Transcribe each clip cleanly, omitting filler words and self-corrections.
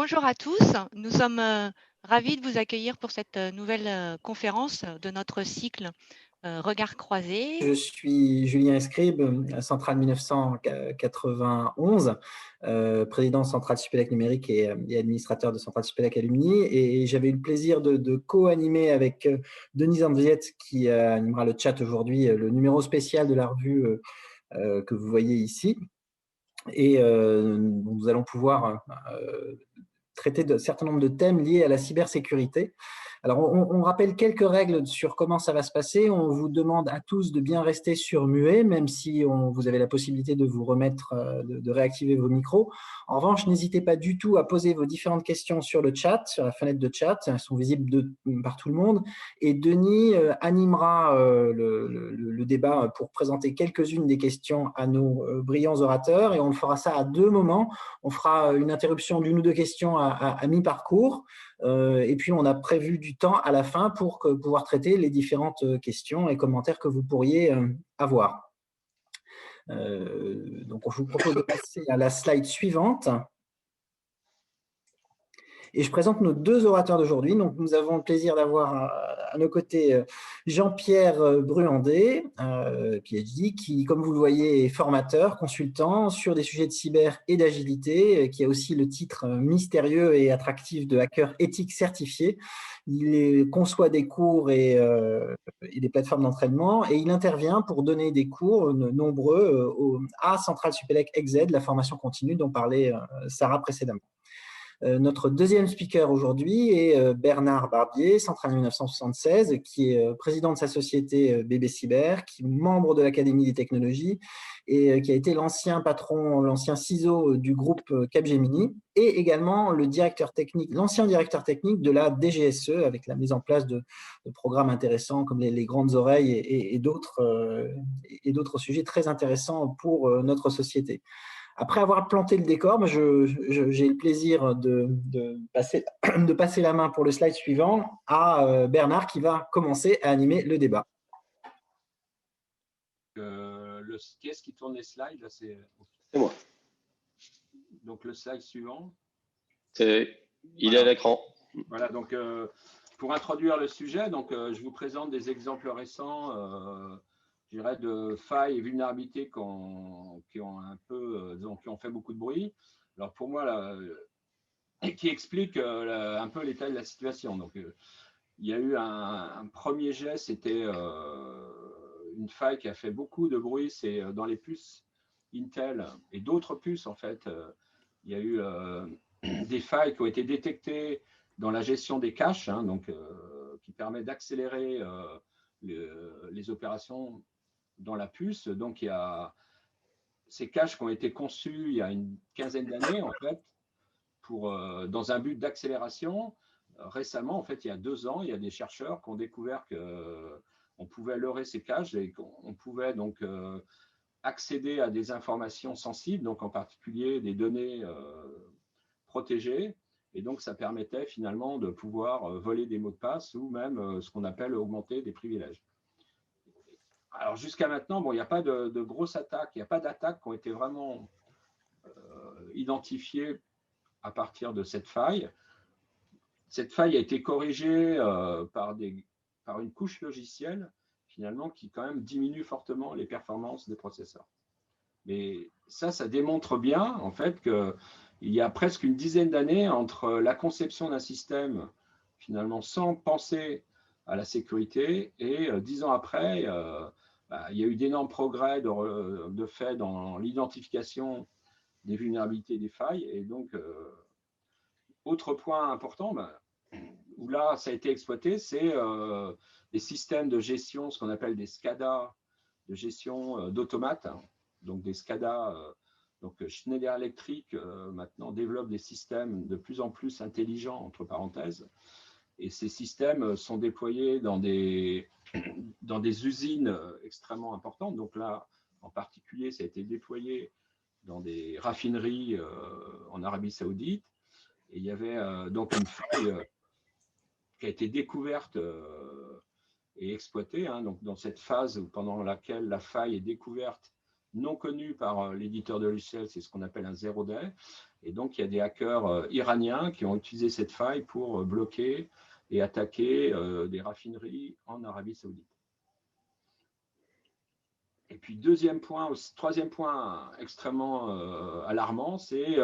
Bonjour à tous, nous sommes ravis de vous accueillir pour cette nouvelle conférence de notre cycle Regards croisés. Je suis Julien Escribe, à Centrale 1991, président de Centrale Supélec Numérique et administrateur de Centrale Supélec Alumni. Et j'avais eu le plaisir de co-animer avec Denise Anviette, qui animera le chat aujourd'hui, le numéro spécial de la revue que vous voyez ici. Et nous allons pouvoir traiter d'un certain nombre de thèmes liés à la cybersécurité. Alors, on rappelle quelques règles sur comment ça va se passer. On vous demande à tous de bien rester sur muet, même si vous avez la possibilité de vous remettre, de réactiver vos micros. En revanche, n'hésitez pas du tout à poser vos différentes questions sur le chat, sur la fenêtre de chat. Elles sont visibles par tout le monde. Et Denis animera le débat pour présenter quelques-unes des questions à nos brillants orateurs. Et on fera ça à deux moments. On fera une interruption d'une ou deux questions à mi-parcours. Et puis, on a prévu du temps à la fin pour pouvoir traiter les différentes questions et commentaires que vous pourriez avoir. Donc, je vous propose de passer à la slide suivante. Et je présente nos deux orateurs d'aujourd'hui. Donc, nous avons le plaisir d'avoir à nos côtés Jean-Pierre Bruandé, PhD, qui, comme vous le voyez, est formateur, consultant sur des sujets de cyber et d'agilité, qui a aussi le titre mystérieux et attractif de hacker éthique certifié. Il conçoit des cours et des plateformes d'entraînement et il intervient pour donner des cours nombreux à Centrale Supélec ExEd, la formation continue dont parlait Sarah précédemment. Notre deuxième speaker aujourd'hui est Bernard Barbier, Centrale 1976, qui est président de sa société Bébé Cyber, qui est membre de l'Académie des technologies et qui a été l'ancien patron, l'ancien CISO du groupe Capgemini et également l'ancien directeur technique de la DGSE avec la mise en place de programmes intéressants comme les grandes oreilles et d'autres sujets très intéressants pour notre société. Après avoir planté le décor, j'ai le plaisir de passer la main pour le slide suivant à Bernard qui va commencer à animer le débat. Qui est-ce qui tourne les slides? C'est moi. Donc le slide suivant. Il est à l'écran. Voilà, donc pour introduire le sujet, donc, je vous présente des exemples récents je dirais, de failles et vulnérabilités qui ont fait beaucoup de bruit. Alors pour moi, là, qui explique un peu l'état de la situation. Donc, il y a eu un premier jet, c'était une faille qui a fait beaucoup de bruit, c'est dans les puces Intel et d'autres puces, en fait. Il y a eu des failles qui ont été détectées dans la gestion des caches, hein, donc, qui permet d'accélérer les opérations dans la puce. Donc, il y a ces caches qui ont été conçues il y a une quinzaine d'années, en fait, dans un but d'accélération. Récemment, en fait, il y a 2 ans, il y a des chercheurs qui ont découvert qu'on pouvait leurrer ces caches et qu'on pouvait donc accéder à des informations sensibles, donc en particulier des données protégées. Et donc, ça permettait finalement de pouvoir voler des mots de passe ou même ce qu'on appelle augmenter des privilèges. Alors, jusqu'à maintenant, bon, il n'y a pas de grosses attaques, il n'y a pas d'attaques qui ont été vraiment identifiées à partir de cette faille. Cette faille a été corrigée par une couche logicielle, finalement, qui quand même diminue fortement les performances des processeurs. Mais ça démontre bien, en fait, qu'il y a presque une dizaine d'années entre la conception d'un système, finalement, sans penser à la sécurité, et 10 ans après, il y a eu d'énormes progrès de fait dans l'identification des vulnérabilités et des failles. Et donc, autre point important, où là, ça a été exploité, c'est les systèmes de gestion, ce qu'on appelle des SCADA, de gestion d'automates. Donc, des SCADA, donc Schneider Electric, maintenant, développe des systèmes de plus en plus intelligents, entre parenthèses. Et ces systèmes sont déployés dans des usines extrêmement importantes. Donc là, en particulier, ça a été déployé dans des raffineries en Arabie Saoudite. Et il y avait donc une faille qui a été découverte et exploitée, hein, donc dans cette phase pendant laquelle la faille est découverte, non connue par l'éditeur de logiciel, c'est ce qu'on appelle un zero day. Et donc, il y a des hackers iraniens qui ont utilisé cette faille pour bloquer et attaquer des raffineries en Arabie Saoudite. Et puis, troisième point extrêmement alarmant, c'est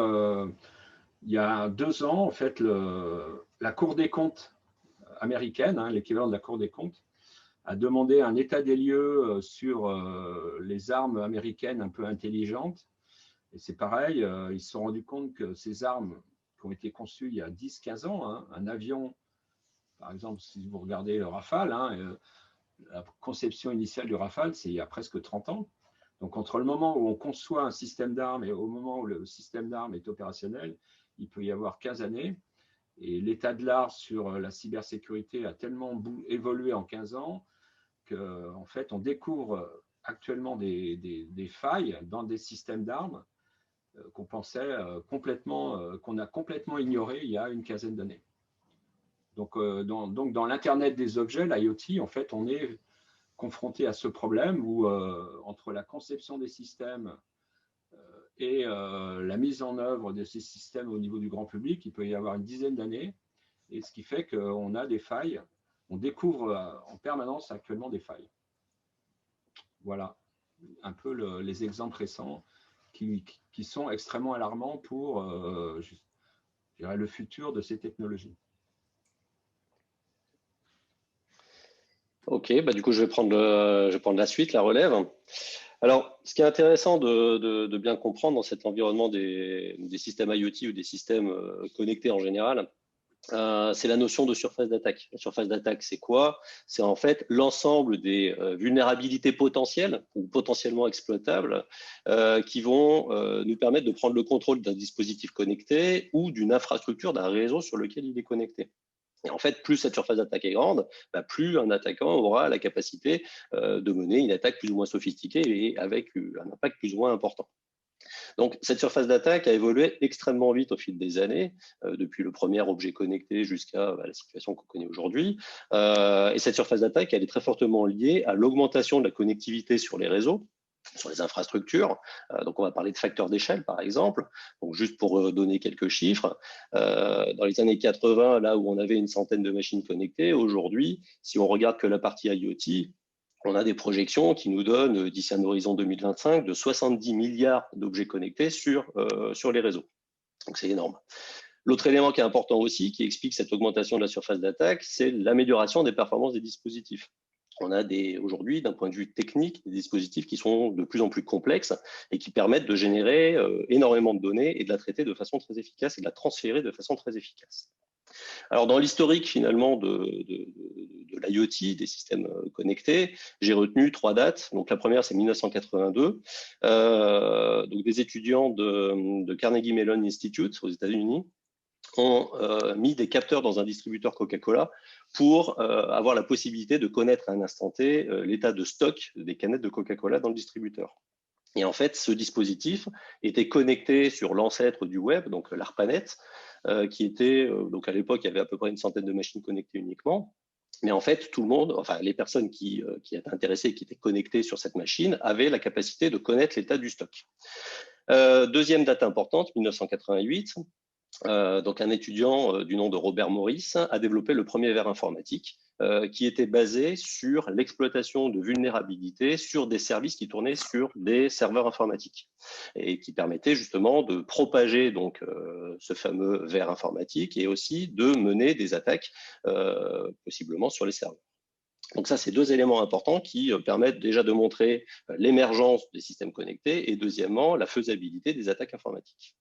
il y a 2 ans, en fait, la Cour des comptes américaine, l'équivalent de la Cour des comptes, a demandé un état des lieux sur les armes américaines un peu intelligentes. Et c'est pareil, ils se sont rendus compte que ces armes qui ont été conçues il y a 10-15 ans, un avion, par exemple, si vous regardez le Rafale, la conception initiale du Rafale, c'est il y a presque 30 ans. Donc, entre le moment où on conçoit un système d'armes et au moment où le système d'armes est opérationnel, il peut y avoir 15 années. Et l'état de l'art sur la cybersécurité a tellement évolué en 15 ans qu'en fait, on découvre actuellement des failles dans des systèmes d'armes qu'on pensait qu'on a complètement ignoré il y a une quinzaine d'années. Donc, dans l'Internet des objets, l'IoT, en fait, on est confronté à ce problème où, entre la conception des systèmes et la mise en œuvre de ces systèmes au niveau du grand public, il peut y avoir une dizaine d'années, et ce qui fait qu'on a des failles, on découvre en permanence actuellement des failles. Voilà, un peu les exemples récents qui sont extrêmement alarmants pour je dirais, le futur de ces technologies. Ok, du coup, je vais prendre la suite, la relève. Alors, ce qui est intéressant de bien comprendre dans cet environnement des systèmes IoT ou des systèmes connectés en général, c'est la notion de surface d'attaque. La surface d'attaque, c'est quoi? C'est en fait l'ensemble des vulnérabilités potentielles ou potentiellement exploitables qui vont nous permettre de prendre le contrôle d'un dispositif connecté ou d'une infrastructure, d'un réseau sur lequel il est connecté. Et en fait, plus cette surface d'attaque est grande, plus un attaquant aura la capacité de mener une attaque plus ou moins sophistiquée et avec un impact plus ou moins important. Donc, cette surface d'attaque a évolué extrêmement vite au fil des années, depuis le premier objet connecté jusqu'à la situation qu'on connaît aujourd'hui. Et cette surface d'attaque, elle est très fortement liée à l'augmentation de la connectivité sur les réseaux, sur les infrastructures. Donc, on va parler de facteurs d'échelle, par exemple. Donc, juste pour donner quelques chiffres, dans les années 80, là où on avait une centaine de machines connectées, aujourd'hui, si on regarde que la partie IoT, on a des projections qui nous donnent, d'ici à un horizon 2025, de 70 milliards d'objets connectés sur les réseaux. Donc, c'est énorme. L'autre élément qui est important aussi, qui explique cette augmentation de la surface d'attaque, c'est l'amélioration des performances des dispositifs. On a aujourd'hui, d'un point de vue technique, des dispositifs qui sont de plus en plus complexes et qui permettent de générer énormément de données et de la traiter de façon très efficace et de la transférer de façon très efficace. Alors, dans l'historique finalement de l'IoT, des systèmes connectés, j'ai retenu 3 dates. Donc, la première, c'est 1982. Donc, des étudiants de Carnegie Mellon Institute aux États-Unis ont mis des capteurs dans un distributeur Coca-Cola pour avoir la possibilité de connaître à un instant T l'état de stock des canettes de Coca-Cola dans le distributeur. Et en fait, ce dispositif était connecté sur l'ancêtre du web, donc l'ARPANET, qui était, donc à l'époque, il y avait à peu près une centaine de machines connectées uniquement. Mais en fait, tout le monde, enfin les personnes qui étaient intéressées, qui étaient connectées sur cette machine, avaient la capacité de connaître l'état du stock. Deuxième date importante, 1988. Donc un étudiant du nom de Robert Morris a développé le premier verre informatique qui était basé sur l'exploitation de vulnérabilités sur des services qui tournaient sur des serveurs informatiques et qui permettait justement de propager donc ce fameux verre informatique et aussi de mener des attaques possiblement sur les serveurs. Donc ça, c'est 2 éléments importants qui permettent déjà de montrer l'émergence des systèmes connectés et deuxièmement, la faisabilité des attaques informatiques.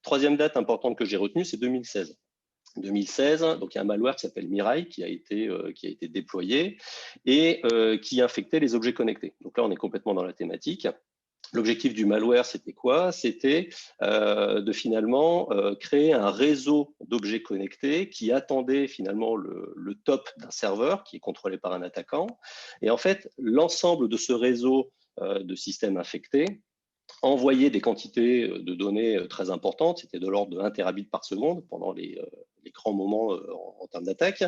Troisième date importante que j'ai retenue, c'est 2016. 2016, donc il y a un malware qui s'appelle Mirai qui a été déployé et qui infectait les objets connectés. Donc là, on est complètement dans la thématique. L'objectif du malware, c'était quoi? C'était de finalement créer un réseau d'objets connectés qui attendait finalement le top d'un serveur qui est contrôlé par un attaquant. Et en fait, l'ensemble de ce réseau de systèmes infectés envoyait des quantités de données très importantes, c'était de l'ordre de 1 terabit par seconde pendant les grands moments en termes d'attaque,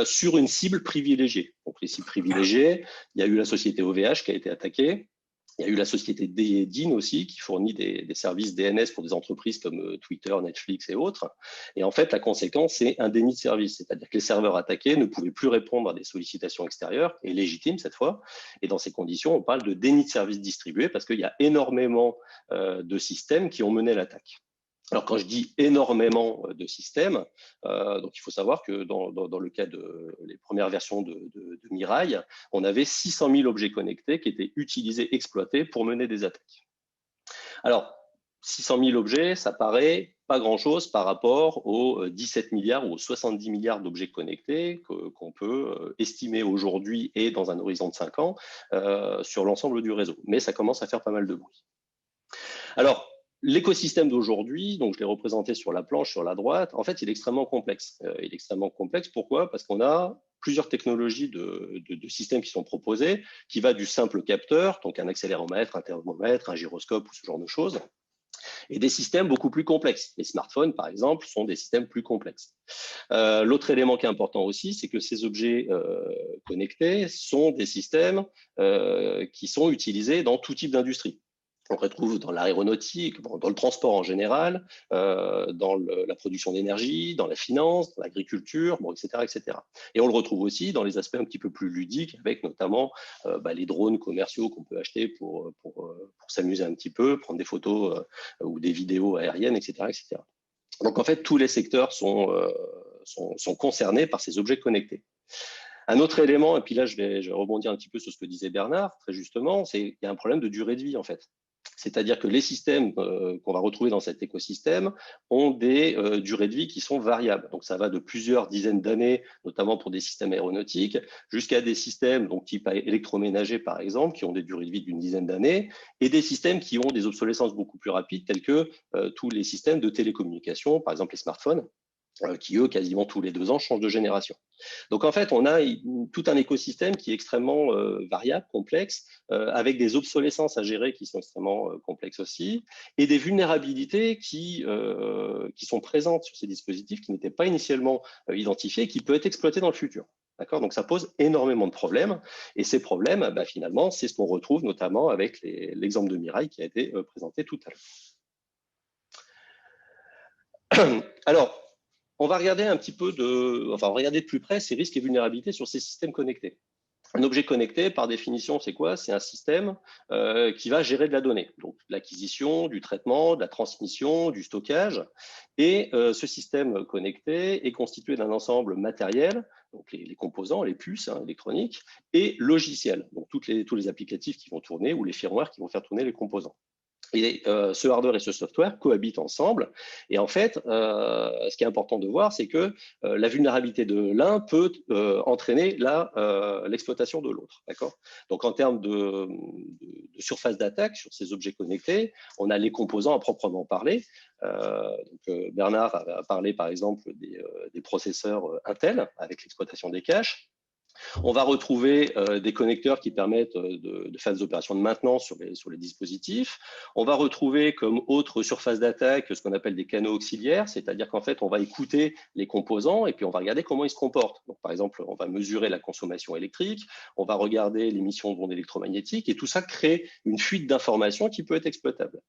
sur une cible privilégiée. Donc les cibles privilégiées, il y a eu la société OVH qui a été attaquée, Il y a eu la société DIN aussi, qui fournit des services DNS pour des entreprises comme Twitter, Netflix et autres. Et en fait, la conséquence, c'est un déni de service, c'est-à-dire que les serveurs attaqués ne pouvaient plus répondre à des sollicitations extérieures, et légitimes cette fois. Et dans ces conditions, on parle de déni de service distribué parce qu'il y a énormément de systèmes qui ont mené l'attaque. Alors, quand je dis énormément de systèmes, donc il faut savoir que dans le cas de les premières versions de Mirai, on avait 600 000 objets connectés qui étaient utilisés, exploités pour mener des attaques. Alors, 600 000 objets, ça paraît pas grand-chose par rapport aux 17 milliards ou aux 70 milliards d'objets connectés qu'on peut estimer aujourd'hui et dans un horizon de 5 ans sur l'ensemble du réseau. Mais ça commence à faire pas mal de bruit. Alors, l'écosystème d'aujourd'hui, donc je l'ai représenté sur la planche sur la droite, en fait, il est extrêmement complexe. Il est extrêmement complexe, pourquoi? Parce qu'on a plusieurs technologies de systèmes qui sont proposées, qui va du simple capteur, donc un accéléromètre, un thermomètre, un gyroscope ou ce genre de choses, et des systèmes beaucoup plus complexes. Les smartphones, par exemple, sont des systèmes plus complexes. L'autre élément qui est important aussi, c'est que ces objets connectés sont des systèmes qui sont utilisés dans tout type d'industrie. On retrouve dans l'aéronautique, dans le transport en général, dans la production d'énergie, dans la finance, dans l'agriculture, bon, etc., etc. Et on le retrouve aussi dans les aspects un petit peu plus ludiques, avec notamment les drones commerciaux qu'on peut acheter pour s'amuser un petit peu, prendre des photos ou des vidéos aériennes, etc., etc. Donc en fait, tous les secteurs sont concernés par ces objets connectés. Un autre élément, et puis là je vais rebondir un petit peu sur ce que disait Bernard, très justement, c'est qu'il y a un problème de durée de vie en fait. C'est-à-dire que les systèmes qu'on va retrouver dans cet écosystème ont des durées de vie qui sont variables. Donc, ça va de plusieurs dizaines d'années, notamment pour des systèmes aéronautiques, jusqu'à des systèmes donc, type électroménager, par exemple, qui ont des durées de vie d'une dizaine d'années, et des systèmes qui ont des obsolescences beaucoup plus rapides, tels que tous les systèmes de télécommunication, par exemple les smartphones, qui, eux, quasiment tous les 2 ans, changent de génération. Donc, en fait, on a tout un écosystème qui est extrêmement variable, complexe, avec des obsolescences à gérer qui sont extrêmement complexes aussi, et des vulnérabilités qui sont présentes sur ces dispositifs, qui n'étaient pas initialement identifiés, et qui peuvent être exploités dans le futur. D'accord? Donc, ça pose énormément de problèmes, et ces problèmes, finalement, c'est ce qu'on retrouve notamment avec l'exemple de Mirai qui a été présenté tout à l'heure. Alors, on va regarder un petit peu regarder de plus près ces risques et vulnérabilités sur ces systèmes connectés. Un objet connecté, par définition, c'est quoi? C'est un système qui va gérer de la donnée, donc de l'acquisition, du traitement, de la transmission, du stockage. Et ce système connecté est constitué d'un ensemble matériel, donc les composants, les puces électroniques, et logiciels, donc tous les applicatifs qui vont tourner ou les firmware qui vont faire tourner les composants. Et ce hardware et ce software cohabitent ensemble. Et en fait, ce qui est important de voir, c'est que la vulnérabilité de l'un peut entraîner l'exploitation de l'autre. D'accord? Donc, en termes de surface d'attaque sur ces objets connectés, on a les composants à proprement parler. Bernard a parlé, par exemple, des processeurs Intel avec l'exploitation des caches. On va retrouver des connecteurs qui permettent de faire des opérations de maintenance sur les dispositifs. On va retrouver comme autre surface d'attaque ce qu'on appelle des canaux auxiliaires, c'est-à-dire qu'en fait, on va écouter les composants et puis on va regarder comment ils se comportent. Donc, par exemple, on va mesurer la consommation électrique, on va regarder l'émission d'ondes électromagnétiques et tout ça crée une fuite d'informations qui peut être exploitable.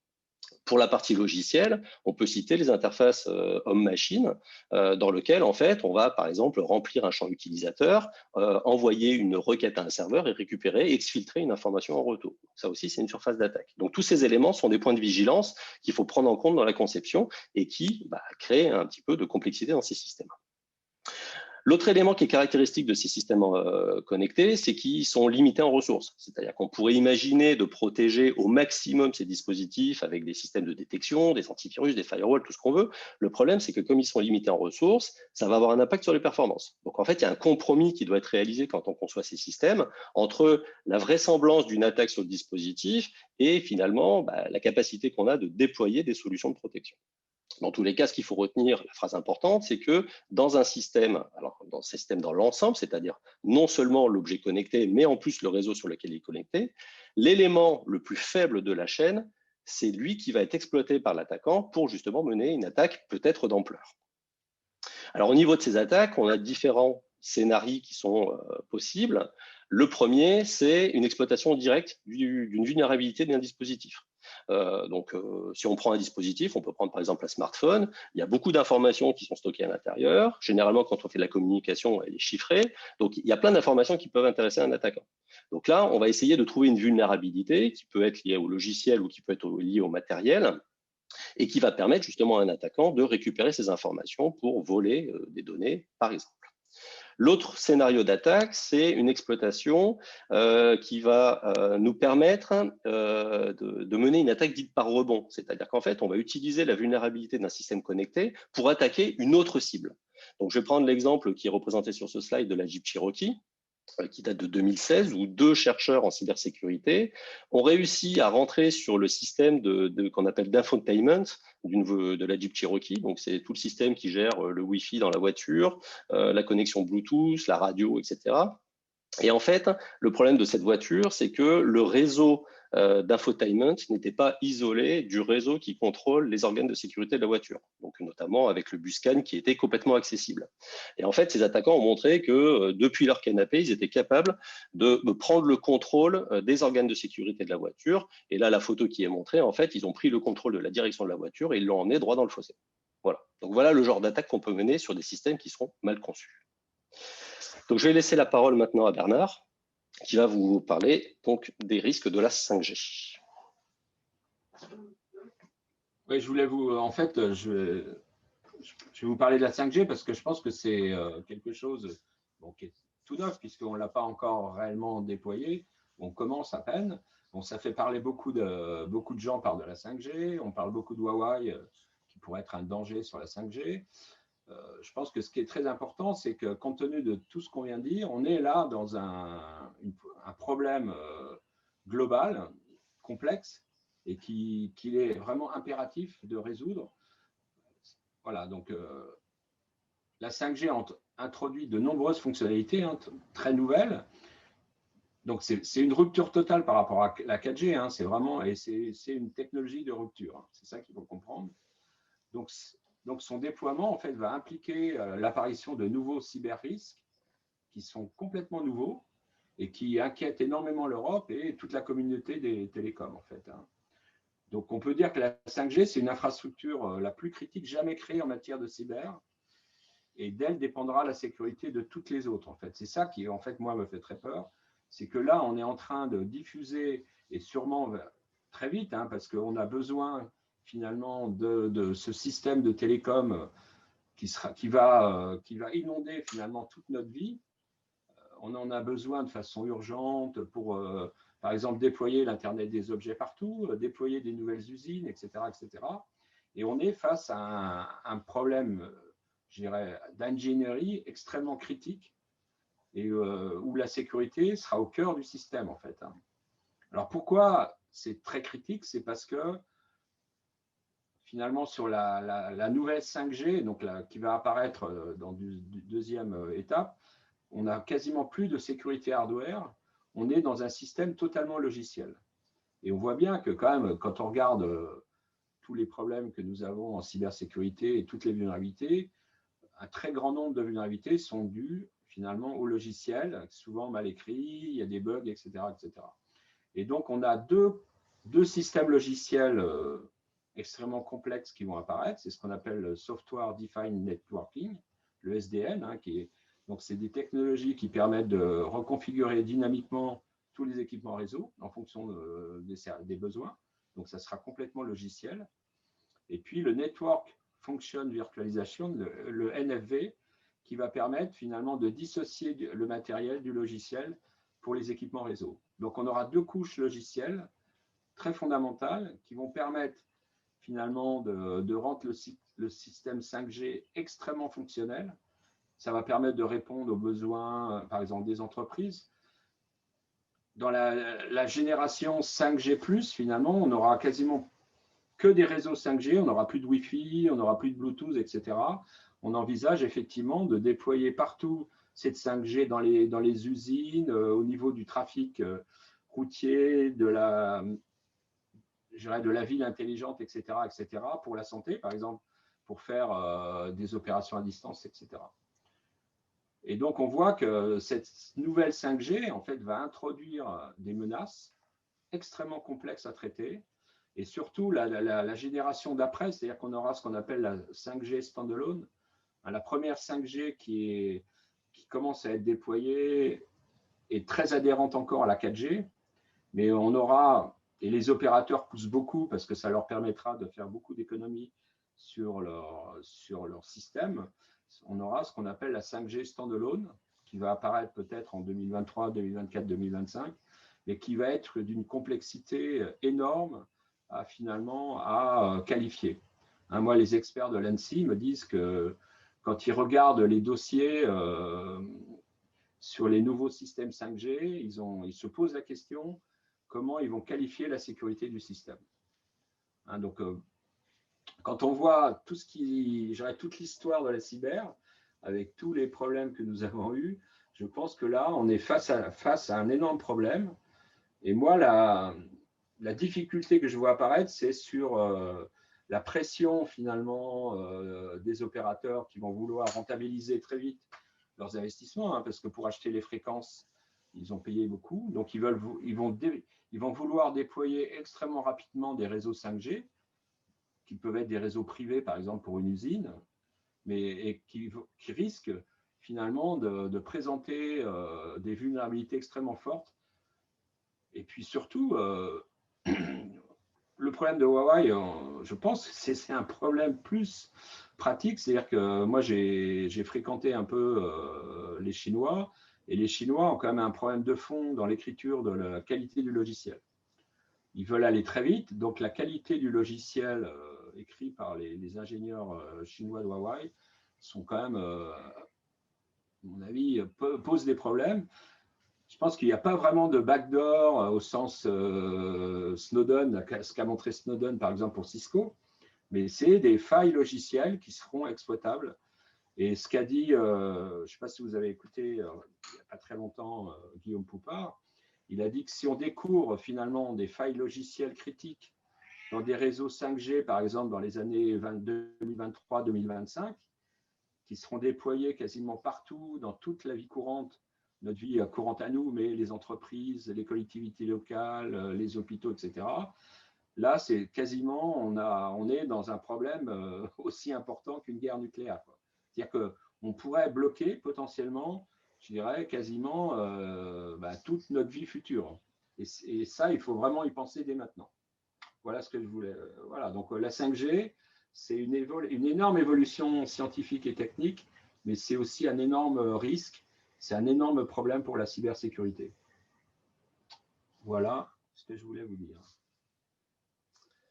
Pour la partie logicielle, on peut citer les interfaces homme-machine, dans lesquelles, en fait, on va, par exemple, remplir un champ utilisateur, envoyer une requête à un serveur et récupérer, exfiltrer une information en retour. Ça aussi, c'est une surface d'attaque. Donc, tous ces éléments sont des points de vigilance qu'il faut prendre en compte dans la conception et qui créent un petit peu de complexité dans ces systèmes. L'autre élément qui est caractéristique de ces systèmes connectés, c'est qu'ils sont limités en ressources. C'est-à-dire qu'on pourrait imaginer de protéger au maximum ces dispositifs avec des systèmes de détection, des antivirus, des firewalls, tout ce qu'on veut. Le problème, c'est que comme ils sont limités en ressources, ça va avoir un impact sur les performances. Donc en fait, il y a un compromis qui doit être réalisé quand on conçoit ces systèmes entre la vraisemblance d'une attaque sur le dispositif et finalement la capacité qu'on a de déployer des solutions de protection. Dans tous les cas, ce qu'il faut retenir, la phrase importante, c'est que dans un système, alors dans ce système dans l'ensemble, c'est-à-dire non seulement l'objet connecté, mais en plus le réseau sur lequel il est connecté, l'élément le plus faible de la chaîne, c'est lui qui va être exploité par l'attaquant pour justement mener une attaque peut-être d'ampleur. Alors au niveau de ces attaques, on a différents scénarios qui sont possibles. Le premier, c'est une exploitation directe d'une vulnérabilité d'un dispositif. Si on prend un dispositif, on peut prendre par exemple un smartphone, il y a beaucoup d'informations qui sont stockées à l'intérieur. Généralement, quand on fait de la communication, elle est chiffrée. Donc, il y a plein d'informations qui peuvent intéresser un attaquant. Donc là, on va essayer de trouver une vulnérabilité qui peut être liée au logiciel ou qui peut être liée au matériel et qui va permettre justement à un attaquant de récupérer ces informations pour voler des données, par exemple. L'autre scénario d'attaque, c'est une exploitation qui va nous permettre de mener une attaque dite par rebond. C'est-à-dire qu'en fait, on va utiliser la vulnérabilité d'un système connecté pour attaquer une autre cible. Donc, je vais prendre l'exemple qui est représenté sur ce slide de la Jeep Cherokee, qui date de 2016, où 2 chercheurs en cybersécurité ont réussi à rentrer sur le système qu'on appelle d'infotainment de la Jeep Cherokee. Donc, c'est tout le système qui gère le Wi-Fi dans la voiture, la connexion Bluetooth, la radio, etc. Et en fait, le problème de cette voiture, c'est que le réseau d'infotainment n'était pas isolé du réseau qui contrôle les organes de sécurité de la voiture, donc notamment avec le buscan qui était complètement accessible. Et en fait, ces attaquants ont montré que depuis leur canapé, ils étaient capables de prendre le contrôle des organes de sécurité de la voiture. Et là, la photo qui est montrée, en fait, ils ont pris le contrôle de la direction de la voiture et ils l'ont emmené droit dans le fossé. Voilà. Donc voilà le genre d'attaque qu'on peut mener sur des systèmes qui seront mal conçus. Donc, je vais laisser la parole maintenant à Bernard, qui va vous parler donc des risques de la 5G. Oui, je voulais vous, en fait, je vais vous parler de la 5G parce que je pense que c'est quelque chose qui est tout neuf puisqu'on ne l'a pas encore réellement déployé. On commence à peine. Bon, ça fait parler beaucoup de gens parlent de la 5G. On parle beaucoup de Huawei qui pourrait être un danger sur la 5G. Je pense que ce qui est très important, c'est que compte tenu de tout ce qu'on vient de dire, on est là dans un problème global, complexe, et qu'il est vraiment impératif de résoudre. Voilà, donc la 5G introduit de nombreuses fonctionnalités très nouvelles. Donc c'est une rupture totale par rapport à la 4G, c'est vraiment, et c'est une technologie de rupture, c'est ça qu'il faut comprendre. Donc, son déploiement, en fait, va impliquer l'apparition de nouveaux cyber-risques qui sont complètement nouveaux et qui inquiètent énormément l'Europe et toute la communauté des télécoms, en fait. Donc, on peut dire que la 5G, c'est une infrastructure la plus critique jamais créée en matière de cyber et d'elle dépendra la sécurité de toutes les autres, en fait. C'est ça qui, en fait, moi, me fait très peur. C'est que là, on est en train de diffuser, et sûrement très vite, parce qu'on a besoin finalement de ce système de télécom qui va inonder finalement toute notre vie. On en a besoin de façon urgente pour, par exemple, déployer l'Internet des objets partout, déployer des nouvelles usines, etc., etc. Et on est face à un problème, je dirais, d'ingénierie extrêmement critique et où la sécurité sera au cœur du système, en fait. Alors, pourquoi c'est très critique? C'est parce que finalement, sur la nouvelle 5G, donc qui va apparaître dans une deuxième étape, on n'a quasiment plus de sécurité hardware. On est dans un système totalement logiciel. Et on voit bien que quand même, quand on regarde tous les problèmes que nous avons en cybersécurité et toutes les vulnérabilités, un très grand nombre de vulnérabilités sont dues finalement au logiciel, souvent mal écrit, il y a des bugs, etc. etc. Et donc, on a deux systèmes logiciels extrêmement complexes qui vont apparaître. C'est ce qu'on appelle le Software Defined Networking, le SDN, donc c'est des technologies qui permettent de reconfigurer dynamiquement tous les équipements réseau en fonction des besoins. Donc, ça sera complètement logiciel. Et puis, le Network Function Virtualization, le NFV, qui va permettre finalement de dissocier le matériel du logiciel pour les équipements réseau. Donc, on aura 2 couches logicielles très fondamentales qui vont permettre finalement de rendre le système 5G extrêmement fonctionnel. Ça va permettre de répondre aux besoins, par exemple, des entreprises. Dans la génération 5G+, finalement, on n'aura quasiment que des réseaux 5G, on n'aura plus de Wi-Fi, on n'aura plus de Bluetooth, etc. On envisage effectivement de déployer partout cette 5G dans les usines, au niveau du trafic routier, de la ville intelligente, etc., etc., pour la santé, par exemple, pour faire des opérations à distance, etc. Et donc, on voit que cette nouvelle 5G, en fait, va introduire des menaces extrêmement complexes à traiter. Et surtout, la génération d'après, c'est-à-dire qu'on aura ce qu'on appelle la 5G standalone. La première 5G qui commence à être déployée est très adhérente encore à la 4G. Mais on aura, et les opérateurs poussent beaucoup parce que ça leur permettra de faire beaucoup d'économies sur leur système. On aura ce qu'on appelle la 5G standalone, qui va apparaître peut-être en 2023, 2024, 2025, mais qui va être d'une complexité énorme à qualifier. Moi, les experts de l'ANSSI me disent que quand ils regardent les dossiers sur les nouveaux systèmes 5G, ils se posent la question comment ils vont qualifier la sécurité du système. Donc, quand on voit toute l'histoire de la cyber, avec tous les problèmes que nous avons eus, je pense que là, on est face à un énorme problème. Et moi, la difficulté que je vois apparaître, c'est sur la pression finalement des opérateurs qui vont vouloir rentabiliser très vite leurs investissements, parce que pour acheter les fréquences, ils ont payé beaucoup. Donc, ils vont vouloir déployer extrêmement rapidement des réseaux 5G, qui peuvent être des réseaux privés, par exemple, pour une usine, mais qui risquent finalement de présenter des vulnérabilités extrêmement fortes. Et puis surtout, le problème de Huawei, je pense que c'est un problème plus pratique. C'est-à-dire que moi, j'ai fréquenté un peu les Chinois, et les Chinois ont quand même un problème de fond dans l'écriture de la qualité du logiciel. Ils veulent aller très vite, donc la qualité du logiciel écrit par les ingénieurs chinois de Huawei sont quand même, à mon avis, posent des problèmes. Je pense qu'il n'y a pas vraiment de backdoor au sens Snowden, ce qu'a montré Snowden par exemple pour Cisco, mais c'est des failles logicielles qui seront exploitables. Et ce qu'a dit, je ne sais pas si vous avez écouté il n'y a pas très longtemps Guillaume Poupard, il a dit que si on découvre finalement des failles logicielles critiques dans des réseaux 5G, par exemple dans les années 2023-2025, qui seront déployés quasiment partout, dans toute la vie courante, notre vie courante à nous, mais les entreprises, les collectivités locales, les hôpitaux, etc. Là, c'est quasiment, on est dans un problème aussi important qu'une guerre nucléaire. C'est-à-dire qu'on pourrait bloquer potentiellement, je dirais, quasiment toute notre vie future. Et ça, il faut vraiment y penser dès maintenant. Voilà ce que je voulais. Voilà, donc la 5G, c'est une énorme évolution scientifique et technique, mais c'est aussi un énorme risque, c'est un énorme problème pour la cybersécurité. Voilà ce que je voulais vous dire.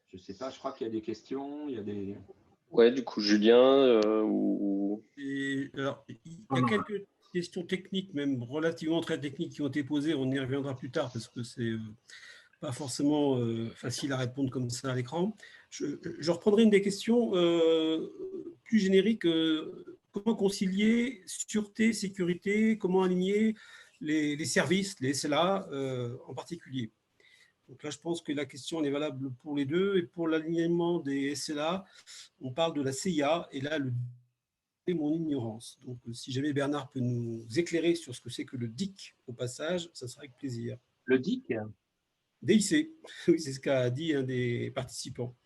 Je ne sais pas, je crois qu'il y a des questions, il y a des… Ouais, du coup, Julien Alors, il y a quelques questions techniques, même relativement très techniques, qui ont été posées. On y reviendra plus tard parce que c'est pas forcément facile à répondre comme ça à l'écran. Je reprendrai une des questions plus génériques. Comment concilier sûreté, sécurité, comment aligner les services, les SLA en particulier? Donc là, je pense que la question est valable pour les deux. Et pour l'alignement des SLA, on parle de la CIA. Et là, mon ignorance. Donc, si jamais Bernard peut nous éclairer sur ce que c'est que le DIC au passage, ça sera avec plaisir. Le DIC DIC, oui, c'est ce qu'a dit un des participants.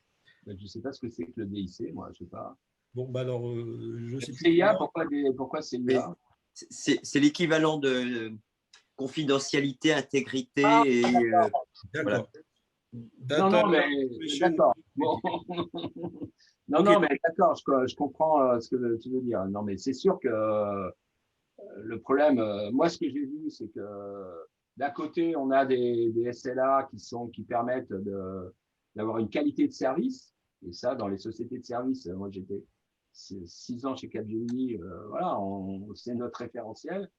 Ben, je ne sais pas ce que c'est que le DIC, moi, je ne sais pas. Bon, bah alors, je ne sais plus. CIA, pourquoi CIA? C'est l'équivalent de confidentialité, intégrité et… D'accord. Voilà. Non, mais d'accord. Bon. Non, mais d'accord, je comprends ce que tu veux dire. Non, mais c'est sûr que le problème, moi, ce que j'ai vu, c'est que d'un côté, on a des SLA qui permettent d'avoir une qualité de service. Et ça, dans les sociétés de service, moi, j'étais 6 ans chez Capgemini, voilà, c'est notre référentiel.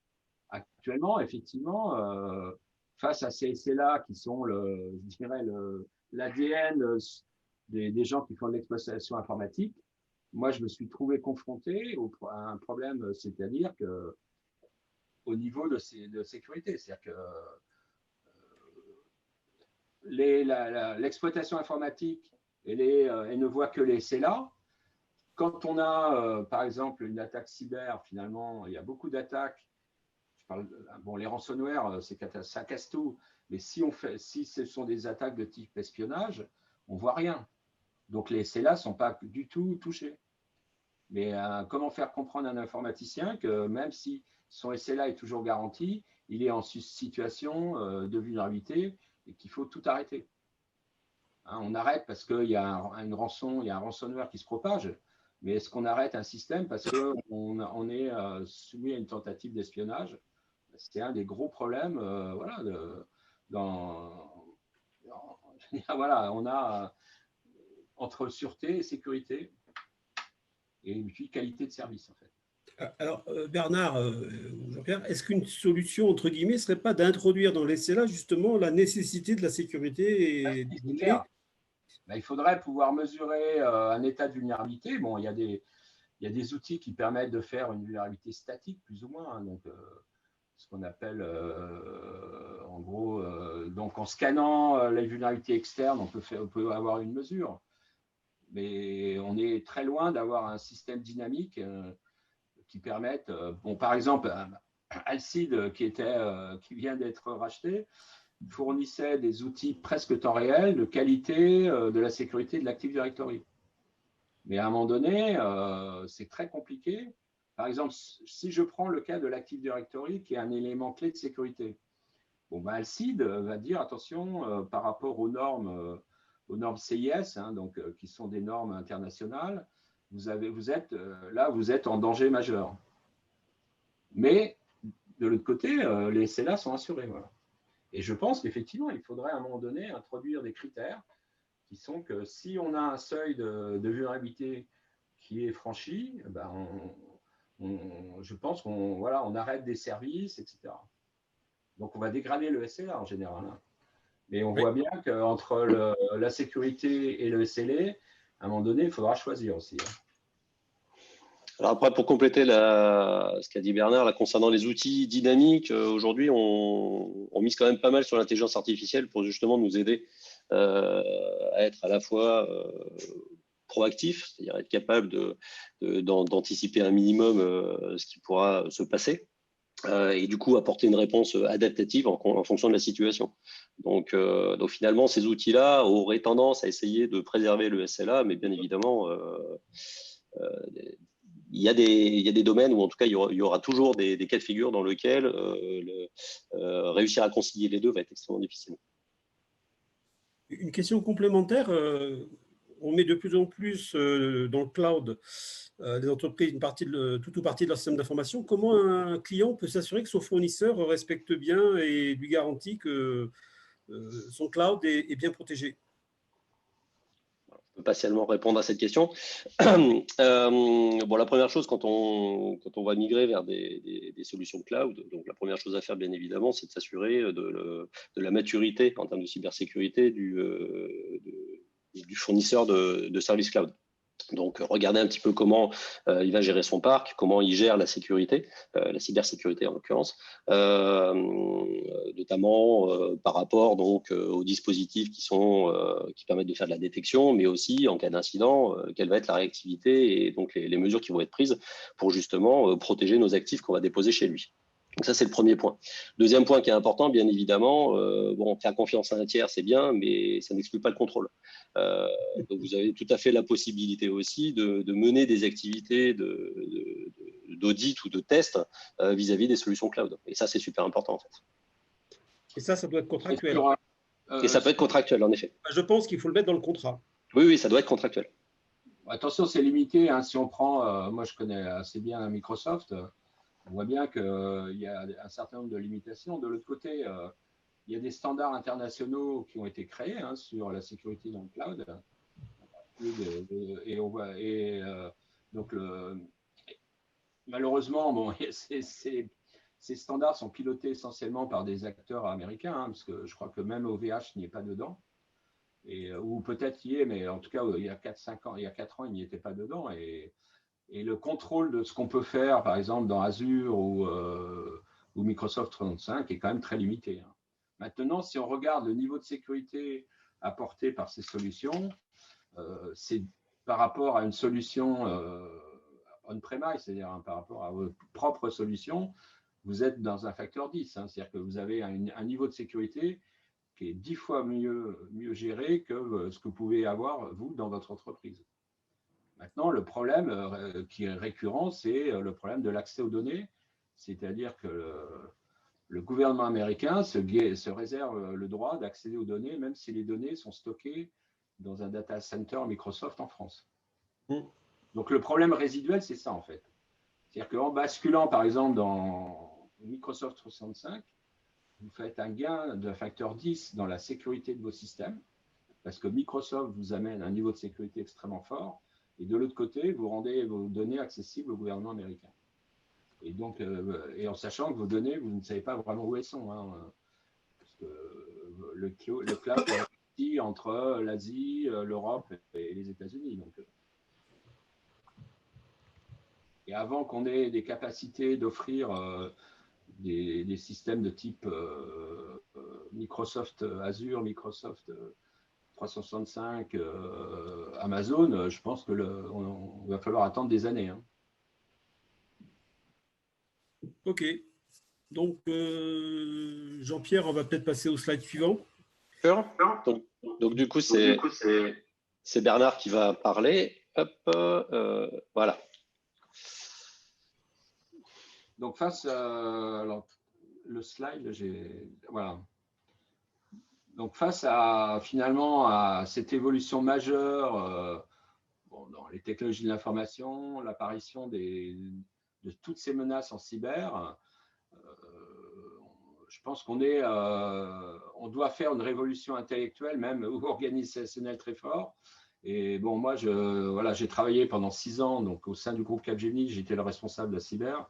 Actuellement, effectivement, face à ces SLA qui sont, je dirais, l'ADN des gens qui font de l'exploitation informatique, moi, je me suis trouvé confronté à un problème, c'est-à-dire que au niveau de sécurité, c'est-à-dire que l'exploitation informatique, elle ne voit que les SLA, quand on a, par exemple, une attaque cyber, finalement, il y a beaucoup d'attaques. Bon, les ransomware, ça casse tout. Mais si ce sont des attaques de type espionnage, on ne voit rien. Donc, les SLA ne sont pas du tout touchés. Mais comment faire comprendre à un informaticien que même si son SLA est toujours garanti, il est en situation de vulnérabilité et qu'il faut tout arrêter. Hein, on arrête parce qu'il y a un ransomware qui se propage, mais est-ce qu'on arrête un système parce qu'on est soumis à une tentative d'espionnage? C'est un des gros problèmes. Voilà, voilà, on a entre sûreté et sécurité et puis qualité de service en fait. Alors, Bernard, Jean-Pierre, est-ce qu'une solution, entre guillemets, ne serait pas d'introduire dans les SLA justement la nécessité de la sécurité des données? Ben, il faudrait pouvoir mesurer un état de vulnérabilité. Bon, il y a des outils qui permettent de faire une vulnérabilité statique, plus ou moins. Hein, donc, ce qu'on appelle, en gros, donc en scannant les vulnérabilités externes, on peut avoir une mesure. Mais on est très loin d'avoir un système dynamique qui permette, bon, par exemple, Alcide, qui vient d'être racheté, fournissait des outils presque temps réel de qualité de la sécurité de l'Active Directory. Mais à un moment donné, c'est très compliqué. Par exemple, si je prends le cas de l'Active Directory, qui est un élément clé de sécurité, bon, ben, Alcide va dire, attention, par rapport aux normes CIS, hein, donc, qui sont des normes internationales, vous êtes en danger majeur. Mais de l'autre côté, les SLA sont assurés. Voilà. Et je pense qu'effectivement, il faudrait à un moment donné introduire des critères qui sont que si on a un seuil de vulnérabilité qui est franchi, ben je pense qu'on arrête des services, etc. Donc, on va dégrader le SLA en général. Hein. Mais on voit bien qu'entre la sécurité et le SLA, à un moment donné, il faudra choisir aussi. Hein. Alors après, pour compléter ce qu'a dit Bernard, là, concernant les outils dynamiques, aujourd'hui, on mise quand même pas mal sur l'intelligence artificielle pour justement nous aider à être à la fois proactif, c'est-à-dire être capable d'anticiper un minimum ce qui pourra se passer, et du coup apporter une réponse adaptative en fonction de la situation. Donc finalement, ces outils-là auraient tendance à essayer de préserver le SLA, mais bien évidemment, il y a des domaines où, en tout cas, il y aura toujours des cas de figure dans lesquels réussir à concilier les deux va être extrêmement difficile. Une question complémentaire. On met de plus en plus dans le cloud des entreprises toute ou partie de leur système d'information. Comment un client peut s'assurer que son fournisseur respecte bien et lui garantit que son cloud est bien protégé? Je peux patiemment répondre à cette question. Bon, la première chose, quand on va migrer vers des solutions cloud, donc la première chose à faire, bien évidemment, c'est de s'assurer de la maturité en termes de cybersécurité du fournisseur de services cloud. Donc, regardez un petit peu comment il va gérer son parc, comment il gère la sécurité, la cybersécurité en l'occurrence, notamment par rapport donc aux dispositifs qui permettent de faire de la détection, mais aussi en cas d'incident, quelle va être la réactivité et donc les mesures qui vont être prises pour justement protéger nos actifs qu'on va déposer chez lui. Donc ça, c'est le premier point. Deuxième point qui est important, bien évidemment, faire confiance à un tiers, c'est bien, mais ça n'exclut pas le contrôle. Donc vous avez tout à fait la possibilité aussi de mener des activités d'audit ou de test vis-à-vis des solutions cloud. Et ça, c'est super important en fait. Et ça doit être contractuel. Et ça peut être contractuel, en effet. Je pense qu'il faut le mettre dans le contrat. Oui, ça doit être contractuel. Attention, c'est limité. Hein, si on prend, moi je connais assez bien Microsoft, on voit bien qu'il y a un certain nombre de limitations. De l'autre côté, il y a des standards internationaux qui ont été créés sur la sécurité dans le cloud. Donc, malheureusement, bon, ces standards sont pilotés essentiellement par des acteurs américains, parce que je crois que même OVH n'y est pas dedans. Ou peut-être y est, mais en tout cas, il y a 4 ans, il n'y était pas dedans. Et le contrôle de ce qu'on peut faire, par exemple, dans Azure ou Microsoft 365 est quand même très limité. Hein. Maintenant, si on regarde le niveau de sécurité apporté par ces solutions, c'est par rapport à une solution on-premise, c'est-à-dire par rapport à votre propre solution, vous êtes dans un facteur 10. Hein, c'est-à-dire que vous avez un niveau de sécurité qui est 10 fois mieux géré que ce que vous pouvez avoir, vous, dans votre entreprise. Maintenant, le problème qui est récurrent, c'est le problème de l'accès aux données, c'est-à-dire que le gouvernement américain se réserve le droit d'accéder aux données, même si les données sont stockées dans un data center Microsoft en France. Donc, le problème résiduel, c'est ça, en fait. C'est-à-dire qu'en basculant, par exemple, dans Microsoft 365, vous faites un gain de facteur 10 dans la sécurité de vos systèmes, parce que Microsoft vous amène un niveau de sécurité extrêmement fort, et de l'autre côté, vous rendez vos données accessibles au gouvernement américain. Et donc, et en sachant que vos données, vous ne savez pas vraiment où elles sont, hein, parce que le cloud est réparti entre l'Asie, l'Europe et les États-Unis. Donc, et avant qu'on ait des capacités d'offrir des systèmes de type Microsoft Azure, Microsoft 365, Amazon, je pense que on va falloir attendre des années. Hein. Ok. Donc, Jean-Pierre, on va peut-être passer au slide suivant. Donc du coup, c'est Bernard qui va parler. Hop, voilà. Donc face alors, le slide, voilà. Donc face à finalement à cette évolution majeure dans les technologies de l'information, l'apparition de toutes ces menaces en cyber, je pense qu'on on doit faire une révolution intellectuelle, même ou organisationnelle très fort. Et bon, moi, j'ai travaillé pendant 6 ans donc, au sein du groupe Capgemini, j'étais le responsable de la cyber.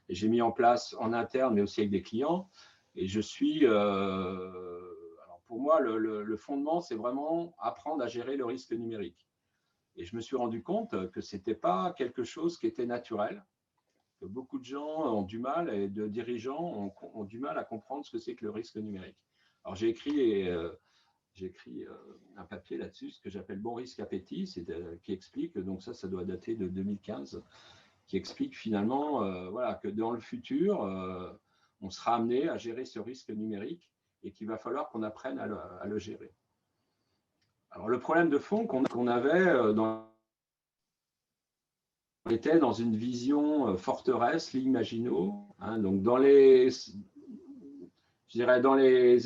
Et j'ai mis en place en interne, mais aussi avec des clients. Et je suis… alors pour moi, le fondement, c'est vraiment apprendre à gérer le risque numérique. Et je me suis rendu compte que ce n'était pas quelque chose qui était naturel. Que beaucoup de gens ont du mal, et de dirigeants ont du mal à comprendre ce que c'est que le risque numérique. Alors j'ai écrit un papier là-dessus, ce que j'appelle Bon risque appétit, qui explique, donc ça doit dater de 2015, qui explique finalement voilà, que dans le futur, on sera amené à gérer ce risque numérique et qu'il va falloir qu'on apprenne à le gérer. Alors le problème de fond qu'on avait on était dans une vision forteresse, ligne Maginot, hein, donc dans les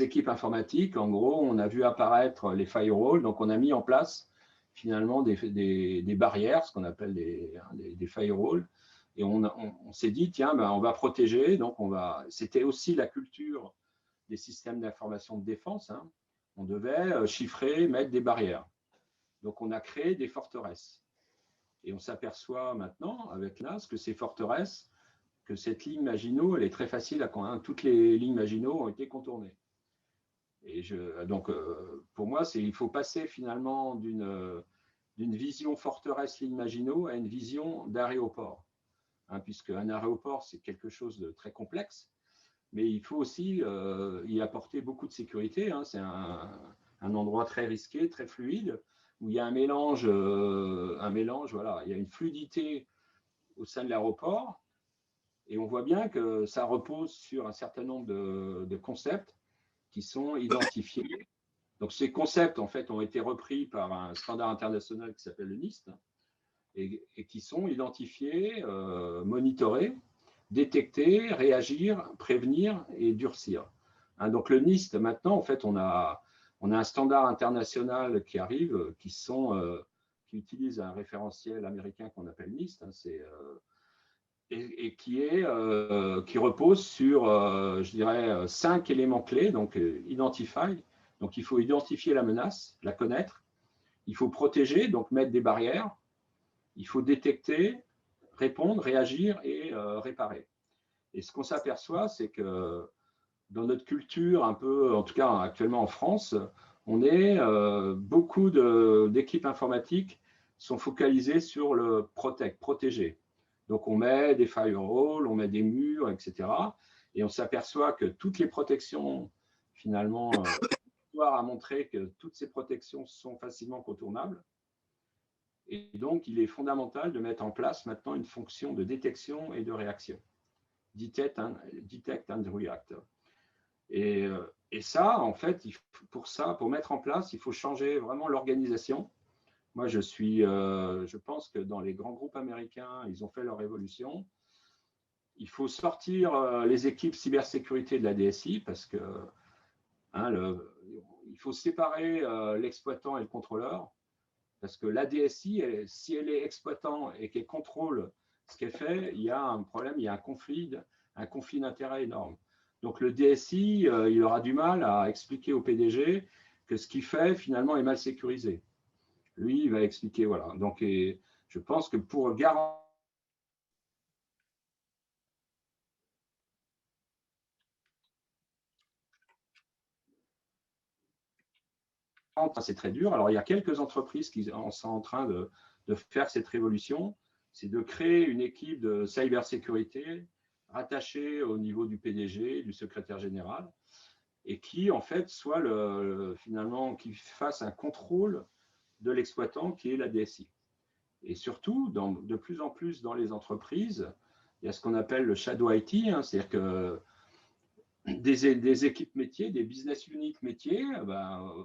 équipes informatiques, en gros, on a vu apparaître les firewalls, donc on a mis en place finalement des barrières, ce qu'on appelle des firewalls, et on s'est dit, tiens, ben, on va protéger, donc c'était aussi la culture des systèmes d'information de défense, hein. On devait chiffrer, mettre des barrières. Donc on a créé des forteresses. Et on s'aperçoit maintenant, avec NAS, que ces forteresses, que cette ligne Maginot, elle est très facile à contourner. Toutes les lignes Maginot ont été contournées. Et donc, pour moi, il faut passer finalement d'une vision forteresse ligne Maginot à une vision d'aéroport. Hein, puisque un aéroport, c'est quelque chose de très complexe, mais il faut aussi y apporter beaucoup de sécurité. Hein. C'est un endroit très risqué, très fluide, où il y a un mélange, voilà, il y a une fluidité au sein de l'aéroport, et on voit bien que ça repose sur un certain nombre de concepts qui sont identifiés. Donc ces concepts, en fait, ont été repris par un standard international qui s'appelle le NIST, et qui sont identifiés, monitorés, détecter, réagir, prévenir et durcir. Hein, donc le NIST, maintenant, en fait, on a un standard international qui arrive, qui utilise un référentiel américain qu'on appelle NIST, hein, et qui repose sur, je dirais, 5 éléments clés. Donc, identify, donc il faut identifier la menace, la connaître. Il faut protéger, donc mettre des barrières. Il faut détecter, répondre, réagir et réparer. Et ce qu'on s'aperçoit, c'est que dans notre culture, un peu, en tout cas actuellement en France, beaucoup d'équipes informatiques sont focalisées sur le protéger. Donc on met des firewalls, on met des murs, etc. Et on s'aperçoit que toutes les protections, finalement, l'histoire a montré que toutes ces protections sont facilement contournables. Et donc, il est fondamental de mettre en place maintenant une fonction de détection et de réaction. Detect and react. Et ça, en fait, pour mettre en place, il faut changer vraiment l'organisation. Moi, je pense que dans les grands groupes américains, ils ont fait leur évolution. Il faut sortir les équipes cybersécurité de la DSI parce que il faut séparer l'exploitant et le contrôleur. Parce que la DSI, si elle est exploitant et qu'elle contrôle ce qu'elle fait, il y a un problème, il y a un conflit d'intérêt énorme. Donc le DSI, il aura du mal à expliquer au PDG que ce qu'il fait, finalement, est mal sécurisé. Lui, il va expliquer, voilà. Donc, je pense que pour garantir c'est très dur. Alors, il y a quelques entreprises qui sont en train de faire cette révolution, c'est de créer une équipe de cybersécurité rattachée au niveau du PDG, du secrétaire général, et qui, en fait, soit finalement, qui fasse un contrôle de l'exploitant qui est la DSI. Et surtout, de plus en plus dans les entreprises, il y a ce qu'on appelle le shadow IT, c'est-à-dire que des équipes métiers, des business units métiers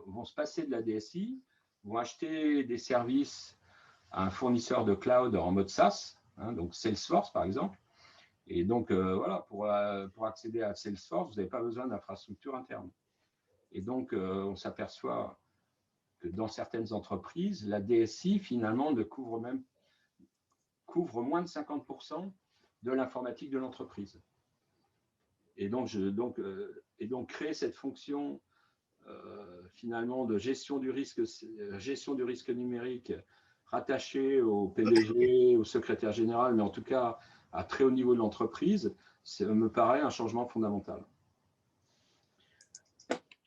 vont se passer de la DSI, vont acheter des services à un fournisseur de cloud en mode SaaS, donc Salesforce par exemple. Et donc, voilà, pour accéder à Salesforce, vous n'avez pas besoin d'infrastructure interne. Et donc, on s'aperçoit que dans certaines entreprises, la DSI, finalement, couvre moins de 50% de l'informatique de l'entreprise. Et donc, créer cette fonction finalement de gestion du risque numérique rattachée au PDG, au secrétaire général, mais en tout cas à très haut niveau de l'entreprise, me paraît un changement fondamental.